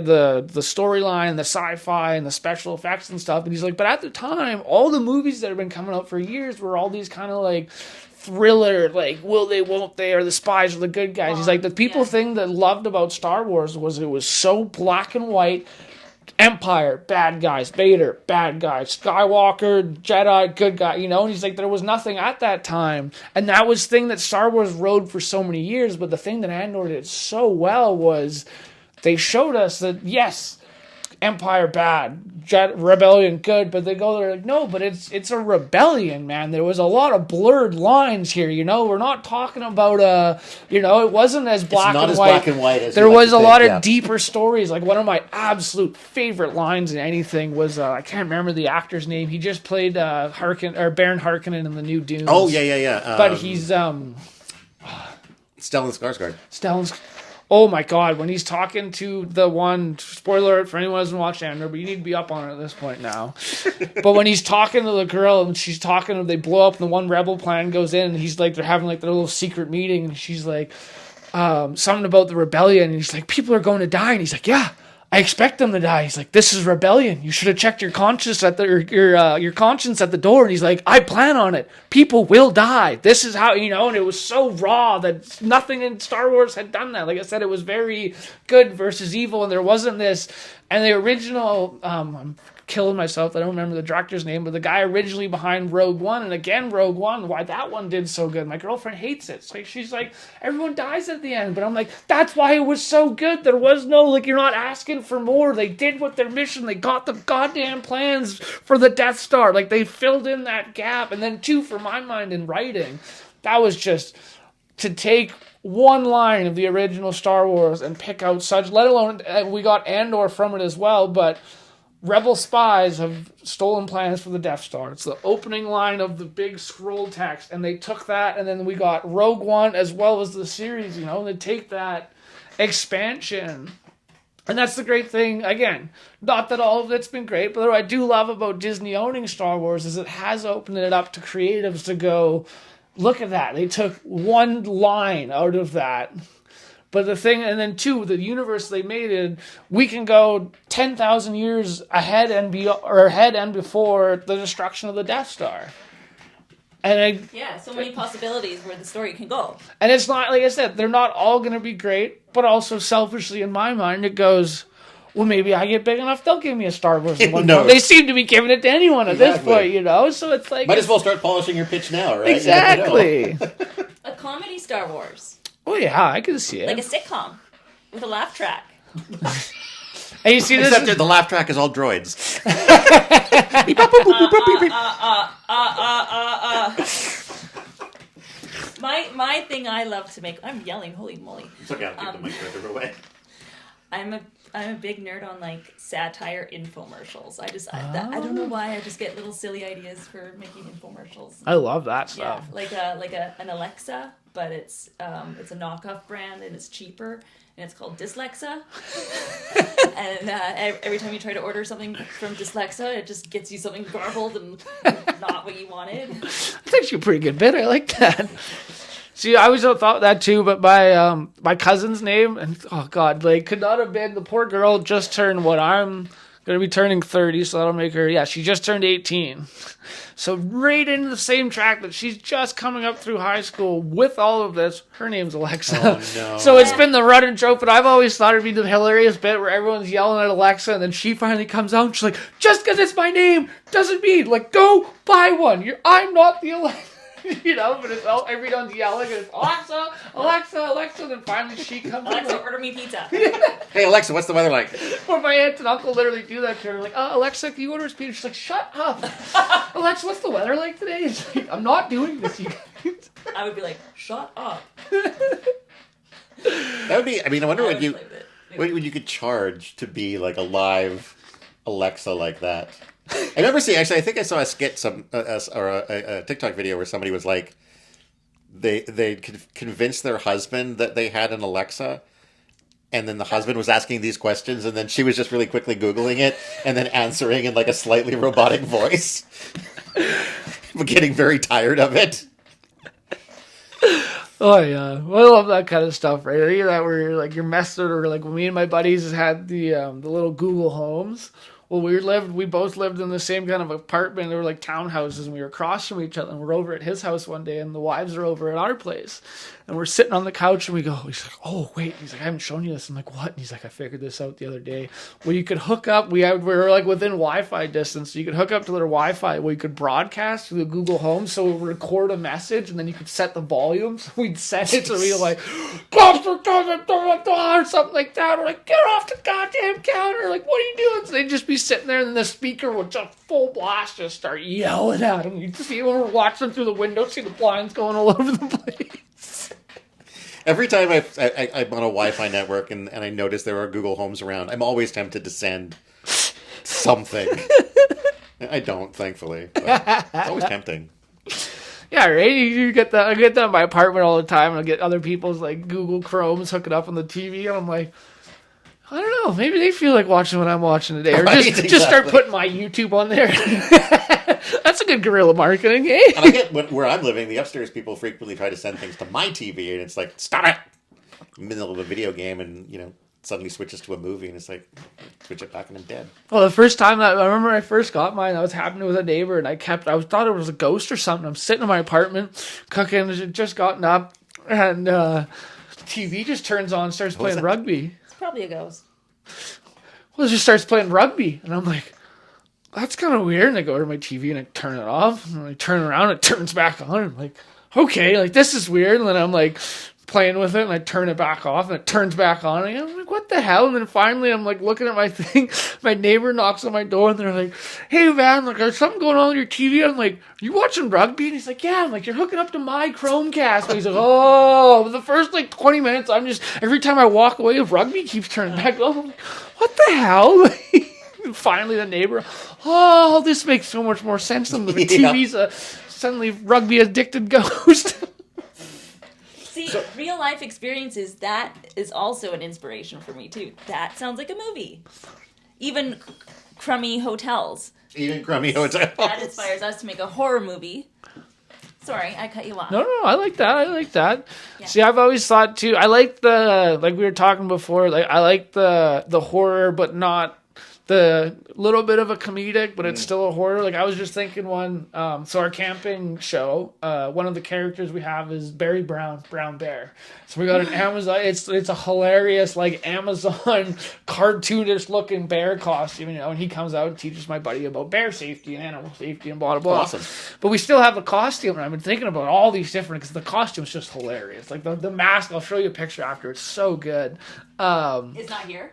storyline, the sci-fi, and the special effects and stuff, and he's like, but at the time, all the movies that have been coming out for years were all these kind of like thriller, like, will they, won't they, or the spies or the good guys. He's like, the people thing that loved about Star Wars was it was so black and white. Empire, bad guys. Vader, bad guys. Skywalker, Jedi, good guy. And he's like, there was nothing at that time. And that was the thing that Star Wars rode for so many years. But the thing that Andor did so well was they showed us that, yes, Empire bad, rebellion good, but they go, they're like, no, but it's a rebellion, man. There was a lot of blurred lines here, we're not talking about it wasn't as black and white. Black and white as there was a lot of yeah. deeper stories. Like one of my absolute favorite lines in anything was I can't remember the actor's name. He just played Baron Harkonnen in the new Dune. Oh yeah. But he's Stellan Skarsgård. Stellan's. Oh my God! When he's talking to the one, spoiler alert for anyone who hasn't watched Andor, but you need to be up on it at this point now. But when he's talking to the girl and she's talking, they blow up and the one rebel plan goes in, and he's like, they're having like their little secret meeting, and she's like, something about the rebellion, and he's like, people are going to die, and he's like, yeah, I expect them to die. He's like, this is rebellion. You should have checked your conscience at your conscience at the door. And he's like, I plan on it. People will die. This is how, and it was so raw that nothing in Star Wars had done that. Like I said, it was very good versus evil, and there wasn't this. And the original, I'm killing myself, I don't remember the director's name, but the guy originally behind Rogue One, and again, Rogue One, why that one did so good. My girlfriend hates it. It's like, she's like, everyone dies at the end, but I'm like, that's why it was so good. There was no, like, you're not asking for more. They did what their mission, they got the goddamn plans for the Death Star. Like, they filled in that gap. And then two, for my mind, in writing, that was just to take one line of the original Star Wars and pick out such, let alone, we got Andor from it as well, but Rebel spies have stolen plans for the Death Star. It's the opening line of the big scroll text, and they took that, and then we got Rogue One as well as the series, and they take that expansion. And that's the great thing, again, not that all of it's been great, but what I do love about Disney owning Star Wars is it has opened it up to creatives to go, look at that. They took one line out of that. But the thing, and then two, the universe they made it, we can go 10,000 years ahead and before the destruction of the Death Star. And so many possibilities where the story can go. And it's not, like I said, they're not all going to be great, but also selfishly in my mind, it goes, well, maybe I get big enough, they'll give me a Star Wars one. No. They seem to be giving it to anyone at this point, So it's like... Might as well start polishing your pitch now, right? Exactly. A comedy Star Wars. Oh, yeah, I can see it. Like a sitcom with a laugh track. And you see this? Except the laugh track is all droids. My thing I love to make... I'm yelling, holy moly. It's okay, I'll keep the mic further away. I'm a big nerd on like satire infomercials. I don't know why I just get little silly ideas for making infomercials. I love that stuff. Yeah, like an Alexa, but it's a knockoff brand and it's cheaper and it's called Dyslexa. And every time you try to order something from Dyslexa, it just gets you something garbled and not what you wanted. That's actually a pretty good bit. I like that. See, I always thought that too, but my cousin's name, and oh god, like could not have been, the poor girl just turned what I'm going to be turning 30, so that'll make her, she just turned 18. So right into the same track that she's just coming up through high school with all of this, her name's Alexa. Oh, no. So it's been the running joke, but I've always thought it'd be the hilarious bit where everyone's yelling at Alexa, and then she finally comes out and she's like, just because it's my name doesn't mean, like, go buy one. I'm not the Alexa. But it's all, everyone's yelling, and it's Alexa, Alexa, Alexa, and then finally she comes Alexa, in. order me pizza. Hey, Alexa, what's the weather like? Or my aunt and uncle literally do that to her. Like, Alexa, can you order us pizza? She's like, shut up. Alexa, what's the weather like today? It's like, I'm not doing this, you guys. I would be like, shut up. That would be, I wonder what you could charge to be like a live Alexa like that. I remember seeing, actually, I think I saw a skit, or a TikTok video where somebody was like, they convinced their husband that they had an Alexa, and then the husband was asking these questions, and then she was just really quickly Googling it, and then answering in like a slightly robotic voice, but getting very tired of it. Oh yeah, well, I love that kind of stuff, right? Either that where you're like you're messing, or like when me and my buddies had the little Google Homes. Well, we both lived in the same kind of apartment. They were like townhouses, and we were across from each other. And we're over at his house one day, and the wives are over at our place. And we're sitting on the couch, and he's like, oh, wait. He's like, I haven't shown you this. I'm like, what? And he's like, I figured this out the other day. Well, you could hook up. We were like within Wi-Fi distance. So you could hook up to their Wi-Fi where you could broadcast through the Google Home. So we'd record a message, and then you could set the volume. So we'd set it. So we'd like, or something like that. We're like, get off the goddamn counter. Like, what are you doing? So they'd just be sitting there, and the speaker would just full blast just start yelling at him. You'd see when we're watching through the window, see the blinds going all over the place. Every time I'm on a Wi-Fi network and I notice there are Google Homes around, I'm always tempted to send something. I don't, thankfully. But it's always tempting. Yeah, right. You get that. I get that in my apartment all the time, and I get other people's like Google Chromes hooking up on the TV, and I'm like, I don't know. Maybe they feel like watching what I'm watching today, or Right, just start putting my YouTube on there. That's a good guerrilla marketing, eh? And I get where I'm living, the upstairs people frequently try to send things to my TV, and it's like, stop it! In the middle of a video game, and suddenly switches to a movie, and it's like, switch it back, and I'm dead. Well, the first time I remember I first got mine, that was happening with a neighbor, and I thought it was a ghost or something. I'm sitting in my apartment, cooking, just gotten up, and TV just turns on, and starts playing rugby. It's probably a ghost. Well, it just starts playing rugby, and I'm like, that's kind of weird. And I go to my TV and I turn it off, and I turn around, and it turns back on. I'm like, okay, like this is weird. And then I'm like playing with it, and I turn it back off, and it turns back on. And I'm like, what the hell? And then finally, I'm like looking at my thing. My neighbor knocks on my door, and they're like, hey man, like there's something going on with your TV. I'm like, are you watching rugby? And he's like, yeah. I'm like, you're hooking up to my Chromecast. And he's like, oh. The first like 20 minutes, I'm just every time I walk away, rugby keeps turning back on. I'm like, what the hell? And finally, the neighbor, oh, this makes so much more sense than the TV's a suddenly rugby addicted ghost. See, real life experiences, that is also an inspiration for me too. That sounds like a movie. Even crummy hotels. That inspires us to make a horror movie. Sorry, I cut you off. No, I like that. Yeah. See, I've always thought too, I like like we were talking before, like I like the horror, but not the little bit of a comedic, but it's still a horror. Like I was just thinking so our camping show, one of the characters we have is Barry Brown Bear. So we got an Amazon, it's a hilarious like Amazon cartoonish looking bear costume, and he comes out and teaches my buddy about bear safety and animal safety and blah, blah, blah. Awesome. But we still have the costume, and I've been thinking about all these different, because the costume's just hilarious. Like the mask, I'll show you a picture after, it's so good. It's not here?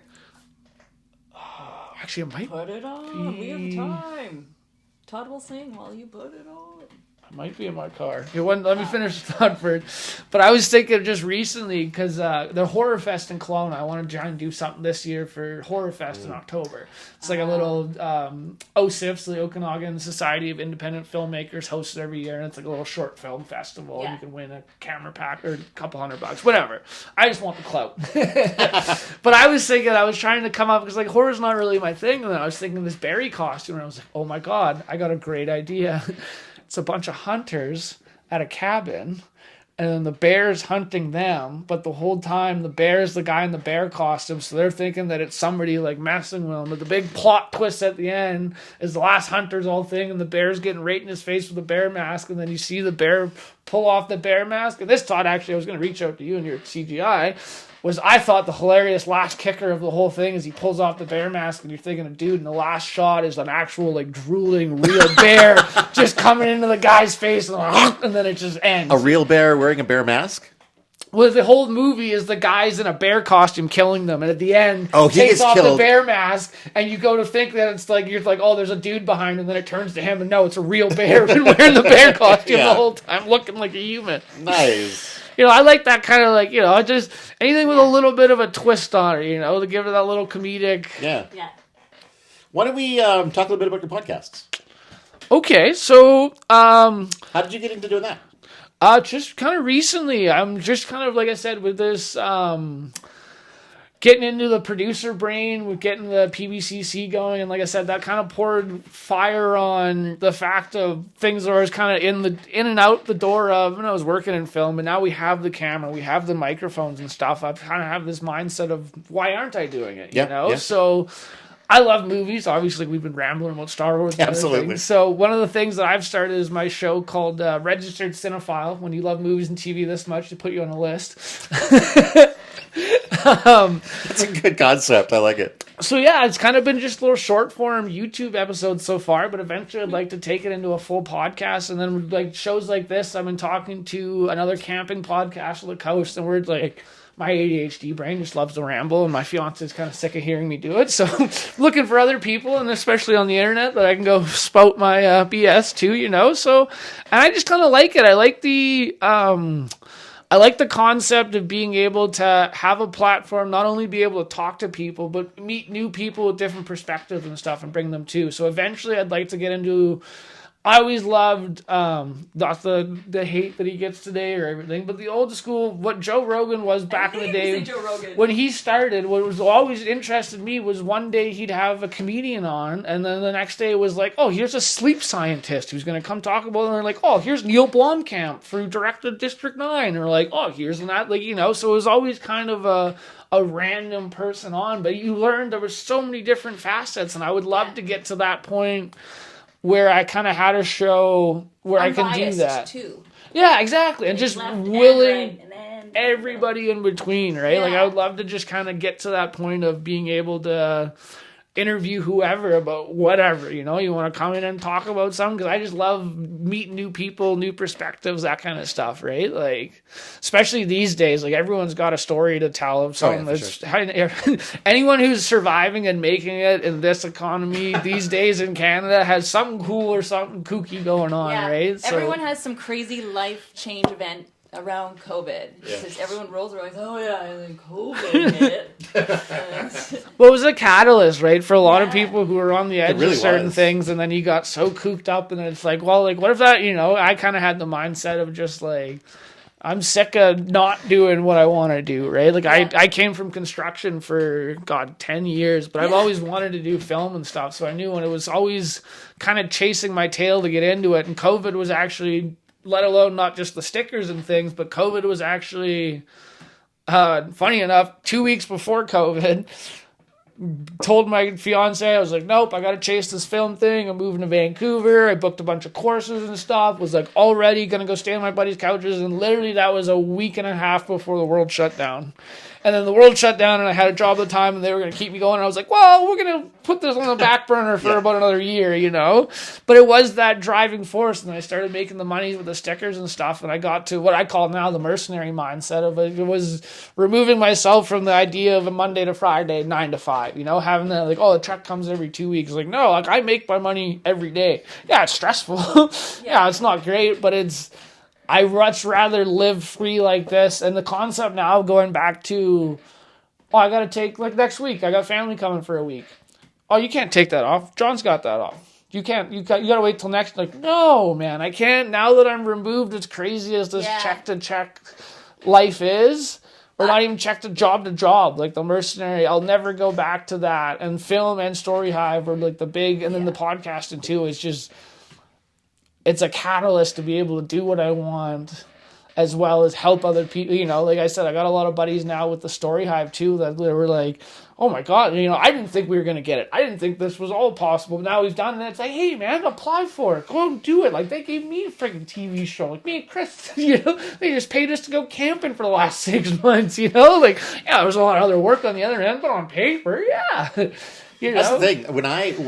Actually, it might put it on. We have time. Todd will sing while you put it on. It might be in my car. Let me finish the thought first. But I was thinking just recently, because the Horror Fest in Kelowna, I want to try and do something this year for Horror Fest in October. It's like a little OSIFs, the Okanagan Society of Independent Filmmakers, hosts it every year, and it's like a little short film festival. And you can win a camera pack or a couple $100, whatever. I just want the clout. But I was thinking, I was trying to come up, because like horror's not really my thing, and then I was thinking this Barry costume, and I was like, oh my god, I got a great idea. It's a bunch of hunters at a cabin, and then the bear's hunting them, but the whole time the bear's the guy in the bear costume, so they're thinking that it's somebody like messing with them. But the big plot twist at the end is the last hunter's all thing, and the bear's getting right in his face with a bear mask, and then you see the bear pull off the bear mask. And this thought, actually, I was going to reach out to you and your CGI, was I thought the hilarious last kicker of the whole thing is he pulls off the bear mask, and you're thinking of dude, and the last shot is an actual like drooling real bear just coming into the guy's face, and then it just ends. A real bear wearing a bear mask? Well, the whole movie is the guys in a bear costume killing them, and at the end, he takes gets off killed. the bear mask, and you go to think that it's like, you're like, oh, there's a dude behind, and then it turns to him, and no, it's a real bear wearing the bear costume the whole time, looking like a human. Nice. I like that kind of like, just anything with a little bit of a twist on it, to give it that little comedic. Yeah. Why don't we talk a little bit about your podcasts? Okay, so how did you get into doing that? Just kind of recently. I'm just kind of, like I said, with this getting into the producer brain, with getting the PBCC going, and like I said, that kind of poured fire on the fact of things that I was kind of in and out the door of when I was working in film, and now we have the camera, we have the microphones and stuff. I kind of have this mindset of, why aren't I doing it? Yeah. So I love movies. Obviously, we've been rambling about Star Wars. And Absolutely. everything. So one of the things that I've started is my show called Registered Cinephile. When you love movies and TV this much, they put you on a list. That's a good concept. I like it. So yeah, it's kind of been just little short form YouTube episodes so far, but eventually I'd like to take it into a full podcast. And then like shows like this, I've been talking to another camping podcast on the coast, and we're like, my ADHD brain just loves to ramble, and my fiance's kind of sick of hearing me do it. So looking for other people, and especially on the internet, that I can go spout my BS too, you know. So, and I just kind of like it. I like the concept of being able to have a platform, not only be able to talk to people, but meet new people with different perspectives and stuff and bring them too. So eventually I'd like to get into, I always loved, not the hate that he gets today or everything, but the old school, what Joe Rogan was back in the day. When he started, what was always interested me was one day he'd have a comedian on, and then the next day it was like, oh, here's a sleep scientist who's going to come talk about it, and they're like, oh, here's Neil Blomkamp who directed District 9, or like, oh, here's that, like, you know, so it was always kind of a random person on, but you learned there was so many different facets, and I would love to get to that point where I kind of had a show where I can do that. Too. Yeah, exactly. And just willing everybody in between, right? Yeah. Like, I would love to just kind of get to that point of being able to interview whoever about whatever, you know, you want to come in and talk about something, because I just love meeting new people, new perspectives, that kind of stuff, right? Like, especially these days, like, everyone's got a story to tell of something. Anyone who's surviving and making it in this economy these days in Canada has something cool or something kooky going on, right? So, everyone has some crazy life change event around COVID. Because everyone rolls around, oh yeah, and then COVID hit. Well, it was a catalyst, right, for a lot of people who were on the edge of certain things, and then you got so cooped up, and it's like, well, like, what if that, you know, I kind of had the mindset of just like, I'm sick of not doing what I want to do, right? Like, I came from construction for, 10 years, but I've always wanted to do film and stuff, so I knew, and it was always kind of chasing my tail to get into it, and COVID was actually, let alone not just the stickers and things, but COVID was actually, funny enough, 2 weeks before COVID, told my fiance, I was like, nope, I got to chase this film thing. I'm moving to Vancouver. I booked a bunch of courses and stuff, was like already going to go stay on my buddy's couches. And literally that was a week and a half before the world shut down. And then the world shut down, and I had a job at the time, and they were going to keep me going. And I was like, well, we're going to put this on the back burner for about another year, you know? But it was that driving force, and I started making the money with the stickers and stuff, and I got to what I call now the mercenary mindset of it. It was removing myself from the idea of a Monday to Friday, 9 to 5, you know? Having that, like, oh, the check comes every 2 weeks. Like, no, like, I make my money every day. Yeah, it's stressful. Yeah, it's not great, but I much rather live free like this. And the concept now going back to, oh, I got to take, like, next week, I got family coming for a week. Oh, you can't take that off. John's got that off. You can't, you got to wait till next. Like, no, man, I can't. Now that I'm removed, as crazy as this check to check life is, or not even check to job, like the mercenary, I'll never go back to that. And film and Story Hive are like the big, and then the podcasting too is just, it's a catalyst to be able to do what I want, as well as help other people. You know, like I said, I got a lot of buddies now with the Story Hive too that were like, oh my God, you know, I didn't think we were going to get it. I didn't think this was all possible. Now we've done it, and it's like, hey man, apply for it. Go and do it. Like, they gave me a freaking TV show. Like, me and Chris, you know, they just paid us to go camping for the last 6 months, you know? Like, yeah, there was a lot of other work on the other end, but on paper, yeah. You know? That's the thing. When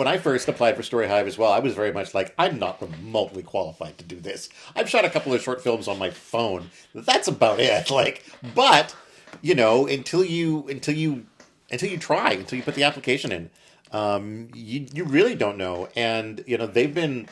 I first applied for Story Hive as well, I was very much like, I'm not remotely qualified to do this. I've shot a couple of short films on my phone. That's about it. Like, but you know, until you try, until you put the application in, you really don't know. And you know, they've been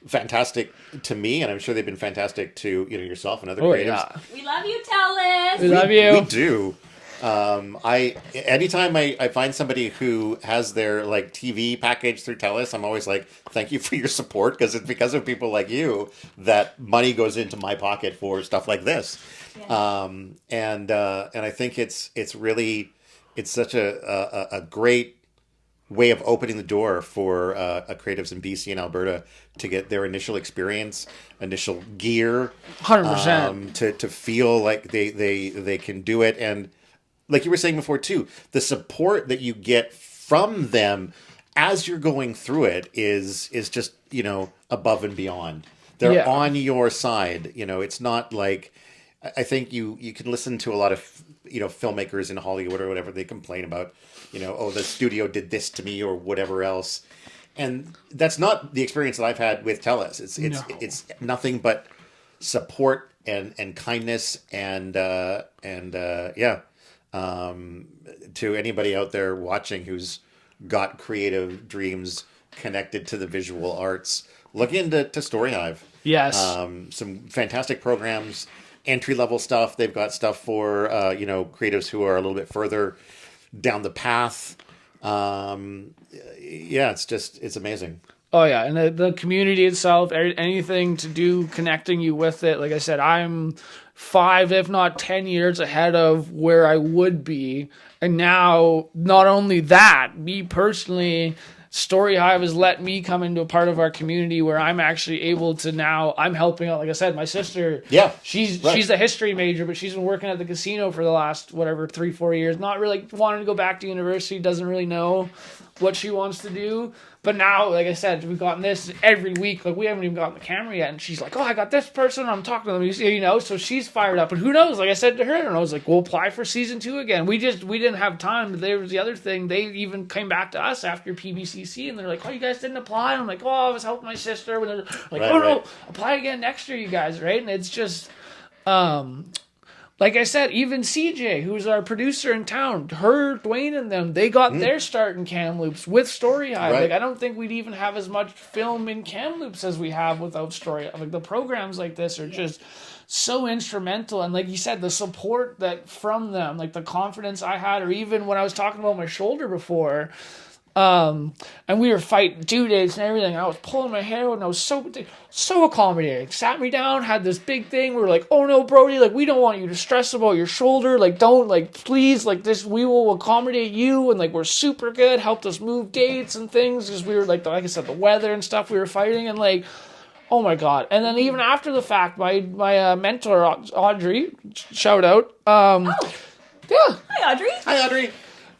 fantastic to me, and I'm sure they've been fantastic to, you know, yourself and other creatives. Yeah. We love you, Telus. We love you. We do. Anytime I find somebody who has their like TV package through TELUS, I'm always like, thank you for your support, because it's because of people like you that money goes into my pocket for stuff like this. Yeah. And I think it's really, it's such a great way of opening the door for creatives in BC and Alberta to get their initial experience, initial gear, 100%, to feel like they can do it. And like you were saying before too, the support that you get from them as you're going through it is just, above and beyond. They're Yeah. on your side. It's not like, I think you can listen to a lot of, filmmakers in Hollywood or whatever, they complain about, oh, the studio did this to me or whatever else. And that's not the experience that I've had with TELUS. It's nothing but support and kindness and to anybody out there watching who's got creative dreams connected to the visual arts, look into Story Hive. Yes. Some fantastic programs, entry level stuff. They've got stuff for creatives who are a little bit further down the path. It's amazing. Oh yeah, and the community itself, anything to do connecting you with it. Like I said, I'm 5, if not 10 years ahead of where I would be. And now, not only that, me personally, Story Hive has let me come into a part of our community where I'm actually able to now, I'm helping out, like I said, my sister. Yeah. She's a history major, but she's been working at the casino for the last, 3-4 years. Not really wanting to go back to university, doesn't really know what she wants to do. But now, like I said, we've gotten this every week. Like, we haven't even gotten the camera yet. And she's like, oh, I got this person. I'm talking to them, so she's fired up. And who knows? Like I said to her, and I was like, we'll apply for season 2 again. We didn't have time. But there was the other thing. They even came back to us after PBCC, and they're like, oh, you guys didn't apply? And I'm like, oh, I was helping my sister. And they're like, no, apply again next year, you guys, right? And it's just, like I said, even CJ, who's our producer in town, Dwayne and them, they got their start in Kamloops with Story Hive. Right. Like, I don't think we'd even have as much film in Kamloops as we have without Story Hive. Like, the programs like this are just so instrumental. And like you said, the support that from them, like the confidence I had, or even when I was talking about my shoulder before, and we were fighting due dates and everything. I was pulling my hair out, and I was so accommodating. Sat me down, had this big thing. We were like, "Oh no, Brody! Like, we don't want you to stress about your shoulder. Like, don't, like, please, like, this. We will accommodate you." And like, we're super good. Helped us move dates and things because we were like I said, the weather and stuff. We were fighting, and like, oh my god! And then even after the fact, my mentor Audrey, shout out. Yeah. Hi, Audrey. Hi, Audrey.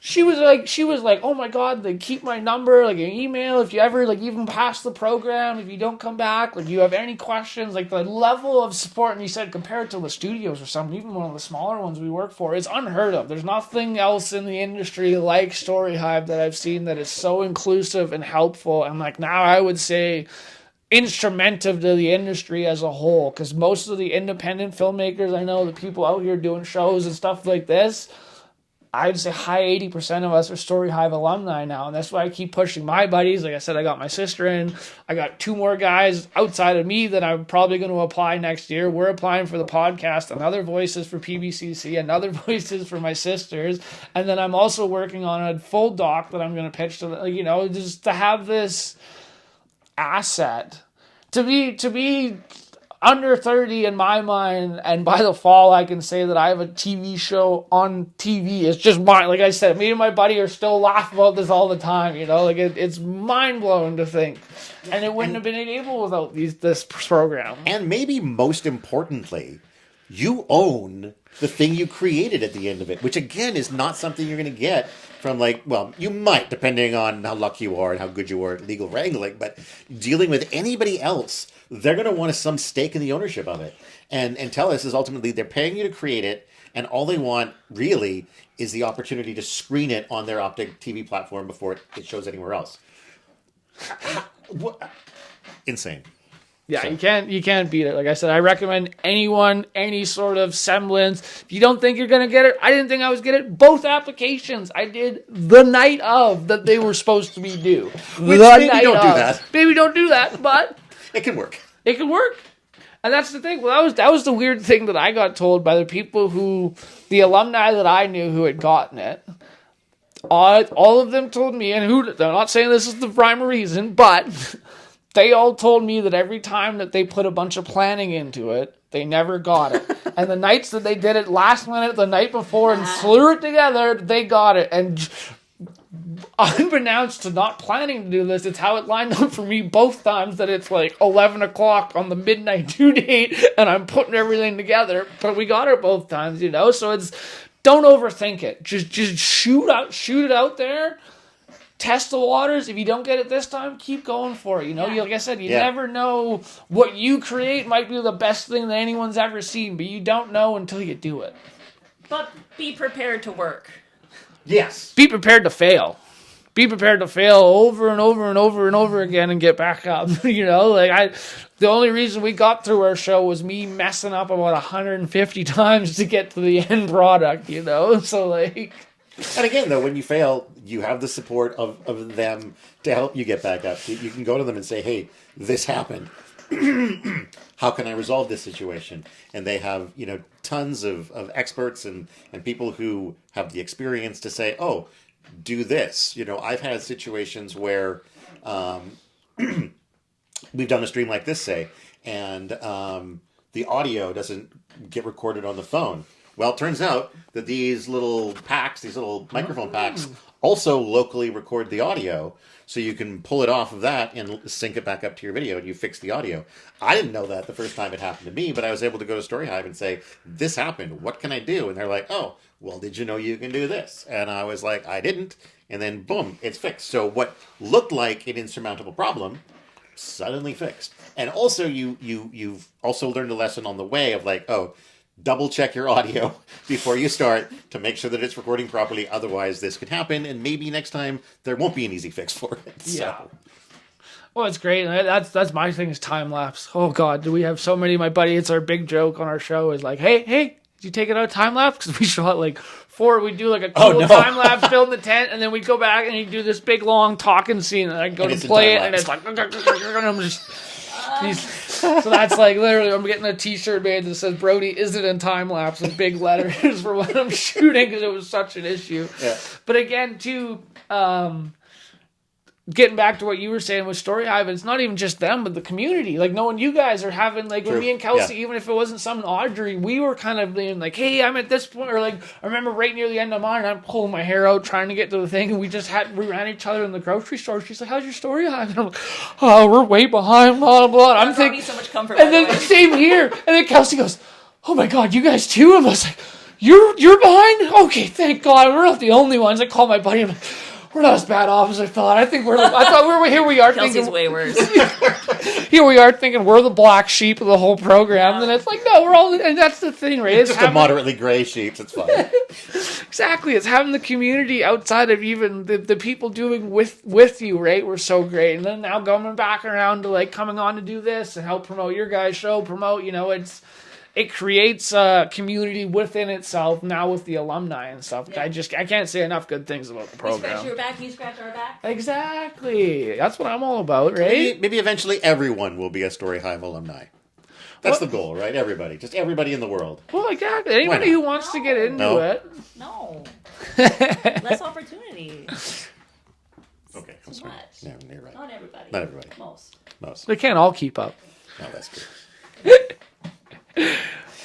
She was like, oh my god, like, keep my number, like, an email, if you ever, like, even pass the program, if you don't come back, like, you have any questions, like, the level of support, and you said, compared to the studios or something, even one of the smaller ones we work for, is unheard of. There's nothing else in the industry like Story Hive that I've seen that is so inclusive and helpful, and, like, now I would say instrumental to the industry as a whole, because most of the independent filmmakers I know, the people out here doing shows and stuff like this, I'd say high 80% of us are Story Hive alumni now, and that's why I keep pushing my buddies. Like I said, I got my sister in. I got 2 more guys outside of me that I'm probably going to apply next year. We're applying for the podcast, another voices for PBCC, another voices for my sisters, and then I'm also working on a full doc that I'm going to pitch to, just to have this asset. To be under 30 in my mind, and by the fall I can say that I have a TV show on TV. It's just mine. Like I said, me and my buddy are still laughing about this all the time, like it's mind-blowing to think. And it wouldn't have been able without this program. And maybe most importantly, you own the thing you created at the end of it, which again is not something you're going to get from you might, depending on how lucky you are and how good you are at legal wrangling, but dealing with anybody else, they're going to want some stake in the ownership of it. And TELUS is ultimately, they're paying you to create it, and all they want really is the opportunity to screen it on their Optic TV platform before it shows anywhere else. Insane. Yeah, you can't beat it. Like I said, I recommend anyone, any sort of semblance. If you don't think you're going to get it, I didn't think I was going to get it. Both applications I did the night of that they were supposed to be due. Which maybe don't do that. Maybe don't do that, but it can work. It can work. And that's the thing. Well, that was the weird thing that I got told by the alumni that I knew who had gotten it. All of them told me, and they're not saying this is the prime reason, but they all told me that every time that they put a bunch of planning into it, they never got it. And the nights that they did it last minute, the night before, and slew it together, they got it. And unbeknownst to not planning to do this, it's how it lined up for me both times, that it's like 11 o'clock on the midnight due date, and I'm putting everything together. But we got it both times, So it's, don't overthink it. Just shoot it out there. test the waters. If you don't get it this time, keep going for it. You know, like I said, you Yeah. never know what you create might be the best thing that anyone's ever seen, but you don't know until you do it. But be prepared to work. Yes. Be prepared to fail. Be prepared to fail over and over and over and over again and get back up. You know, like the only reason we got through our show was me messing up about 150 times to get to the end product, you know? So like... And again, though, when you fail, you have the support of them to help you get back up. You can go to them and say, hey, this happened. How can I resolve this situation? And they have, you know, tons of experts and people who have the experience to say, oh, do this. You know, I've had situations where we've done a stream like this, say, and the audio doesn't get recorded on the phone. Well, it turns out that these little packs, these little microphone packs, also locally record the audio, so you can pull it off of that and sync it back up to your video, and you fix the audio. I didn't know that the first time it happened to me, but I was able to go to Story Hive and say, this happened, what can I do? And they're like, oh, well, did you know you can do this? And I was like, I didn't. And then, boom, it's fixed. So what looked like an insurmountable problem suddenly fixed. And also, you've also learned a lesson on the way of like, oh, double check your audio before you start to make sure that it's recording properly. Otherwise, this could happen, and maybe next time there won't be an easy fix for it. So. Yeah. Well, it's great. That's my thing is time lapse. Oh God, do we have so many? My buddy, it's our big joke on our show is like, hey, did you take it out time lapse? Because we shot like 4. We do like a cool time lapse, build the tent, and then we go back and you do this big long talking scene, and I go to play it, and it's like, and I'm just. So that's like literally I'm getting a t-shirt made that says Brody isn't in time lapse in big letters for what I'm shooting because it was such an issue. Yeah. But again, too, getting back to what you were saying with Story Hive, it's not even just them, but the community. Like knowing you guys are having like True. with me and Kelsey, even if it wasn't some Audrey, we were kind of being like, hey, I'm at this point, or like I remember right near the end of mine, I'm pulling my hair out trying to get to the thing, and we ran each other in the grocery store. She's like, how's your Story Hive? And I'm like, oh, we're way behind, blah blah blah. I'm thinking so much comfort. and then same here. And then Kelsey goes, oh my God, you guys too? And I was like, you're behind? Okay, thank God. We're not the only ones. I called my buddy. I'm like, we're not as bad off as I thought. I thought we were here. We are Kelsey's thinking way worse. here. We are thinking we're the black sheep of the whole program, and it's like no, we're all. And that's the thing, right? It's just a moderately gray sheep. It's fine. Exactly. It's having the community outside of even the people doing with you, right? We're so great, and then now going back around to like coming on to do this and help promote your guys' show. You know, it creates a community within itself now with the alumni and stuff. Yeah. I can't say enough good things about the program. You scratch your back, you scratch our back. Exactly. That's what I'm all about, right? Maybe eventually everyone will be a Story Hive alumni. That's the goal, right? Everybody. Just everybody in the world. Well, exactly. Anybody who wants to get into it. No. Less opportunity. Okay, I'm sorry. Much. Yeah, you're right. Not everybody. Not everybody. Most. They can't all keep up. No, that's true.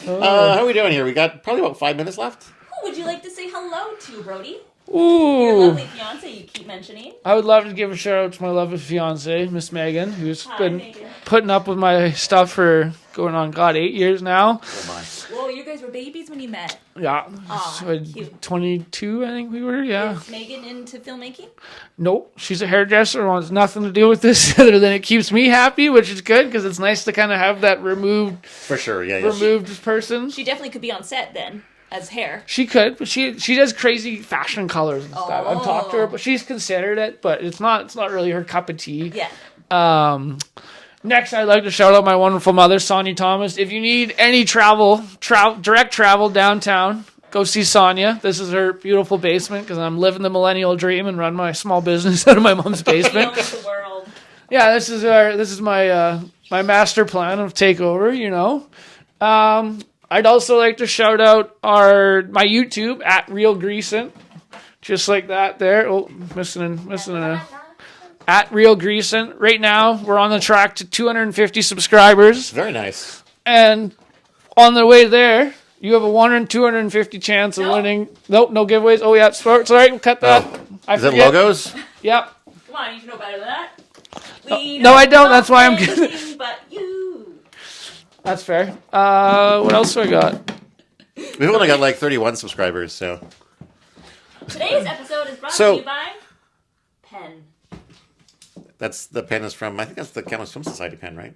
How are we doing here? We got probably about 5 minutes left. Who would you like to say hello to, Brody? Ooh. Your lovely fiance you keep mentioning. I would love to give a shout out to my lovely fiance, Miss Megan, who's been Megan. putting up with my stuff for going on, 8 years now. Oh my. Whoa, you guys were babies when you met. Yeah. Aw, So, cute. 22, I think we were, yeah. Is Megan into filmmaking? Nope. She's a hairdresser, wants nothing to do with this other than it keeps me happy, which is good because it's nice to kind of have that removed For sure, yeah. person. She definitely could be on set then, as hair. She could, but she does crazy fashion colors and stuff. I've talked to her, Oh. but she's considered it, but it's not really her cup of tea. Yeah. Next, I'd like to shout out my wonderful mother, Sonia Thomas. If you need any direct travel downtown, go see Sonia. This is her beautiful basement because I'm living the millennial dream and run my small business out of my mom's basement. The world. Yeah, this is my my master plan of takeover. You know, I'd also like to shout out my YouTube at Real Greasin', just like that there. Oh, missing a. At Real Greasin'. Right now, we're on the track to 250 subscribers. Very nice. And on the way there, you have a 1 in 250 chance of winning. Nope, no giveaways. Oh, yeah, sorry, we'll cut that. Is it logos? Yep. Come on, you should know better than that. No, I don't. That's why I'm kidding. But you. That's fair. What else do I got? We've only got like 31 subscribers, so. Today's episode is brought to you by Pen. That's the pen is from, I think that's the Kamloops Film Society pen, right?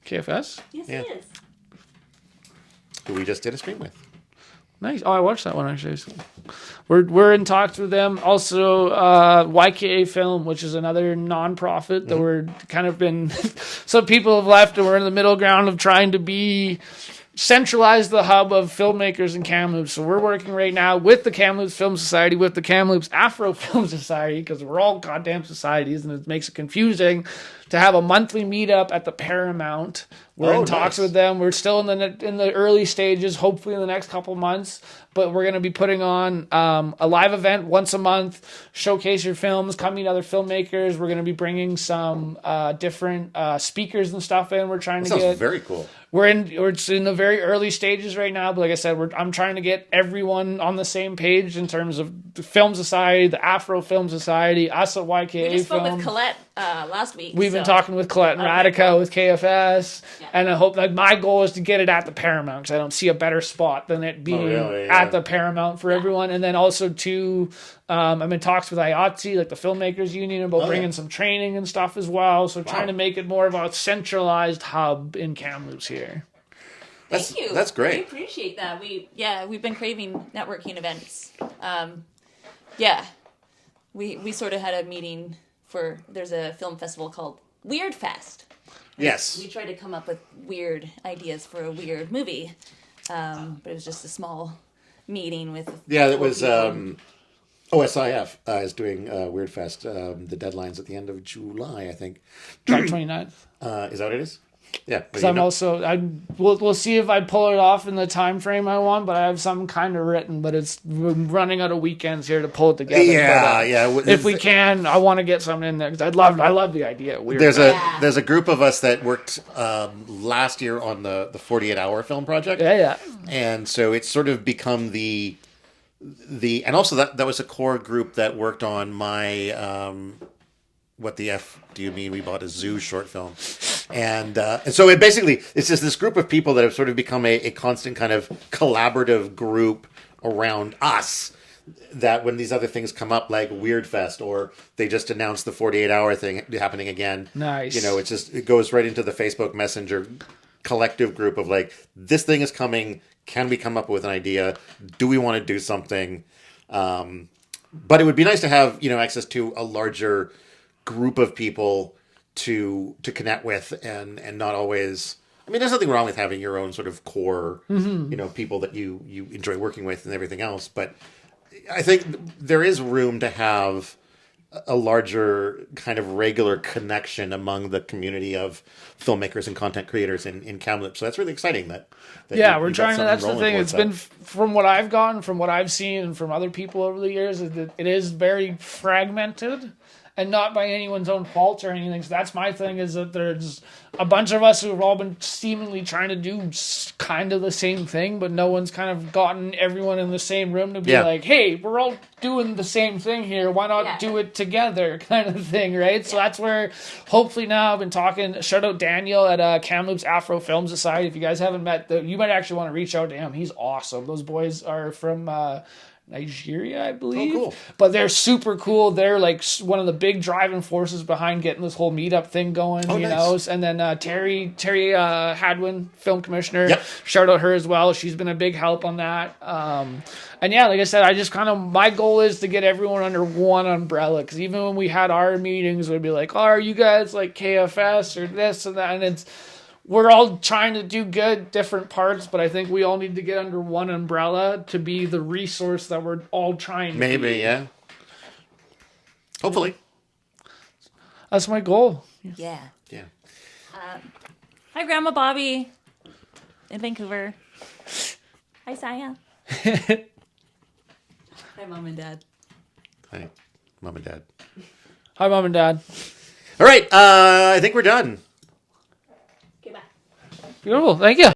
KFS. Yes, Yeah. it is. Who we just did a stream with. Nice. Oh, I watched that one actually. We're in talks with them. Also, YKA Film, which is another nonprofit that we're kind of been. Some people have left, and we're in the middle ground of trying to be centralize the hub of filmmakers in Kamloops. So we're working right now with the Kamloops Film Society, with the Kamloops Afro Film Society, because we're all goddamn societies, and it makes it confusing to have a monthly meetup at the Paramount. We're in talks with them. We're still in the early stages, hopefully in the next couple months. But we're going to be putting on a live event once a month, showcase your films, come meet other filmmakers. We're going to be bringing some different speakers and stuff in. We're trying That to sounds get... very cool. We're in the very early stages right now, but like I said, I'm trying to get everyone on the same page in terms of the Film Society, the Afro Film Society, us at YKA We just spoke Film. with Colette last week. We've been talking with Colette and Radica with KFS, and I hope that my goal is to get it at the Paramount because I don't see a better spot than it being at the Paramount for everyone. And then also too, I'm in talks with IATSE, like the Filmmakers Union, about bringing some training and stuff as well. So trying to make it more of a centralized hub in Kamloops here. Thank you. That's great. We appreciate that. We've been craving networking events. We sort of had a meeting there's a film festival called Weird Fest. Yes. We tried to come up with weird ideas for a weird movie, but it was just a small meeting with. Yeah, it was OSIF is doing Weird Fest. The deadline's at the end of July, I think. July 29th. Is that what it is? Yeah. Because we'll see if I pull it off in the time frame I want, but I have some kind of written, but we're running out of weekends here to pull it together. If we can, I want to get something in there because I love the idea. There's a group of us that worked last year on the 48-hour film project. Yeah. And so it's sort of become the and also that was a core group that worked on my what the F do you mean? We bought a zoo short film. And so it's just this group of people that have sort of become a constant kind of collaborative group around us, that when these other things come up like Weird Fest or they just announced the 48-hour thing happening again. Nice. It goes right into the Facebook Messenger collective group of like, this thing is coming. Can we come up with an idea? Do we want to do something? But it would be nice to have, access to a larger group of people to connect with and not always. I mean, there's nothing wrong with having your own sort of core, people that you enjoy working with and everything else. But I think there is room to have a larger kind of regular connection among the community of filmmakers and content creators in Kamloops. So that's really exciting that we're trying to. That's the thing. It's been from what I've gotten, from what I've seen, and from other people over the years, it is very fragmented. And not by anyone's own fault or anything. So that's my thing, is that there's a bunch of us who have all been seemingly trying to do kind of the same thing, but no one's kind of gotten everyone in the same room to be like, hey, we're all doing the same thing here. Why not do it together, kind of thing, right? So that's where, hopefully now I've been talking, shout out Daniel at Kamloops Afro Film Society. If you guys haven't met, you might actually want to reach out to him. He's awesome. Those boys are from Nigeria, I believe. Oh, cool. But they're super cool. They're like one of the big driving forces behind getting this whole meetup thing going, know. And then Terry Hadwin, film commissioner, shout out her as well. She's been a big help on that. And yeah, like I said, I just my goal is to get everyone under one umbrella. Because even when we had our meetings, it would be like, oh, are you guys like KFS or this and that? And we're all trying to do good, different parts, but I think we all need to get under one umbrella to be the resource that we're all trying to be. Maybe, yeah. Hopefully. That's my goal. Yeah. Yeah. Hi, Grandma Bobby in Vancouver. Hi, Saya. Hi, Mom and Dad. Hi, Mom and Dad. Hi, Mom and Dad. All right, I think we're done. Okay, bye. Beautiful. Thank you.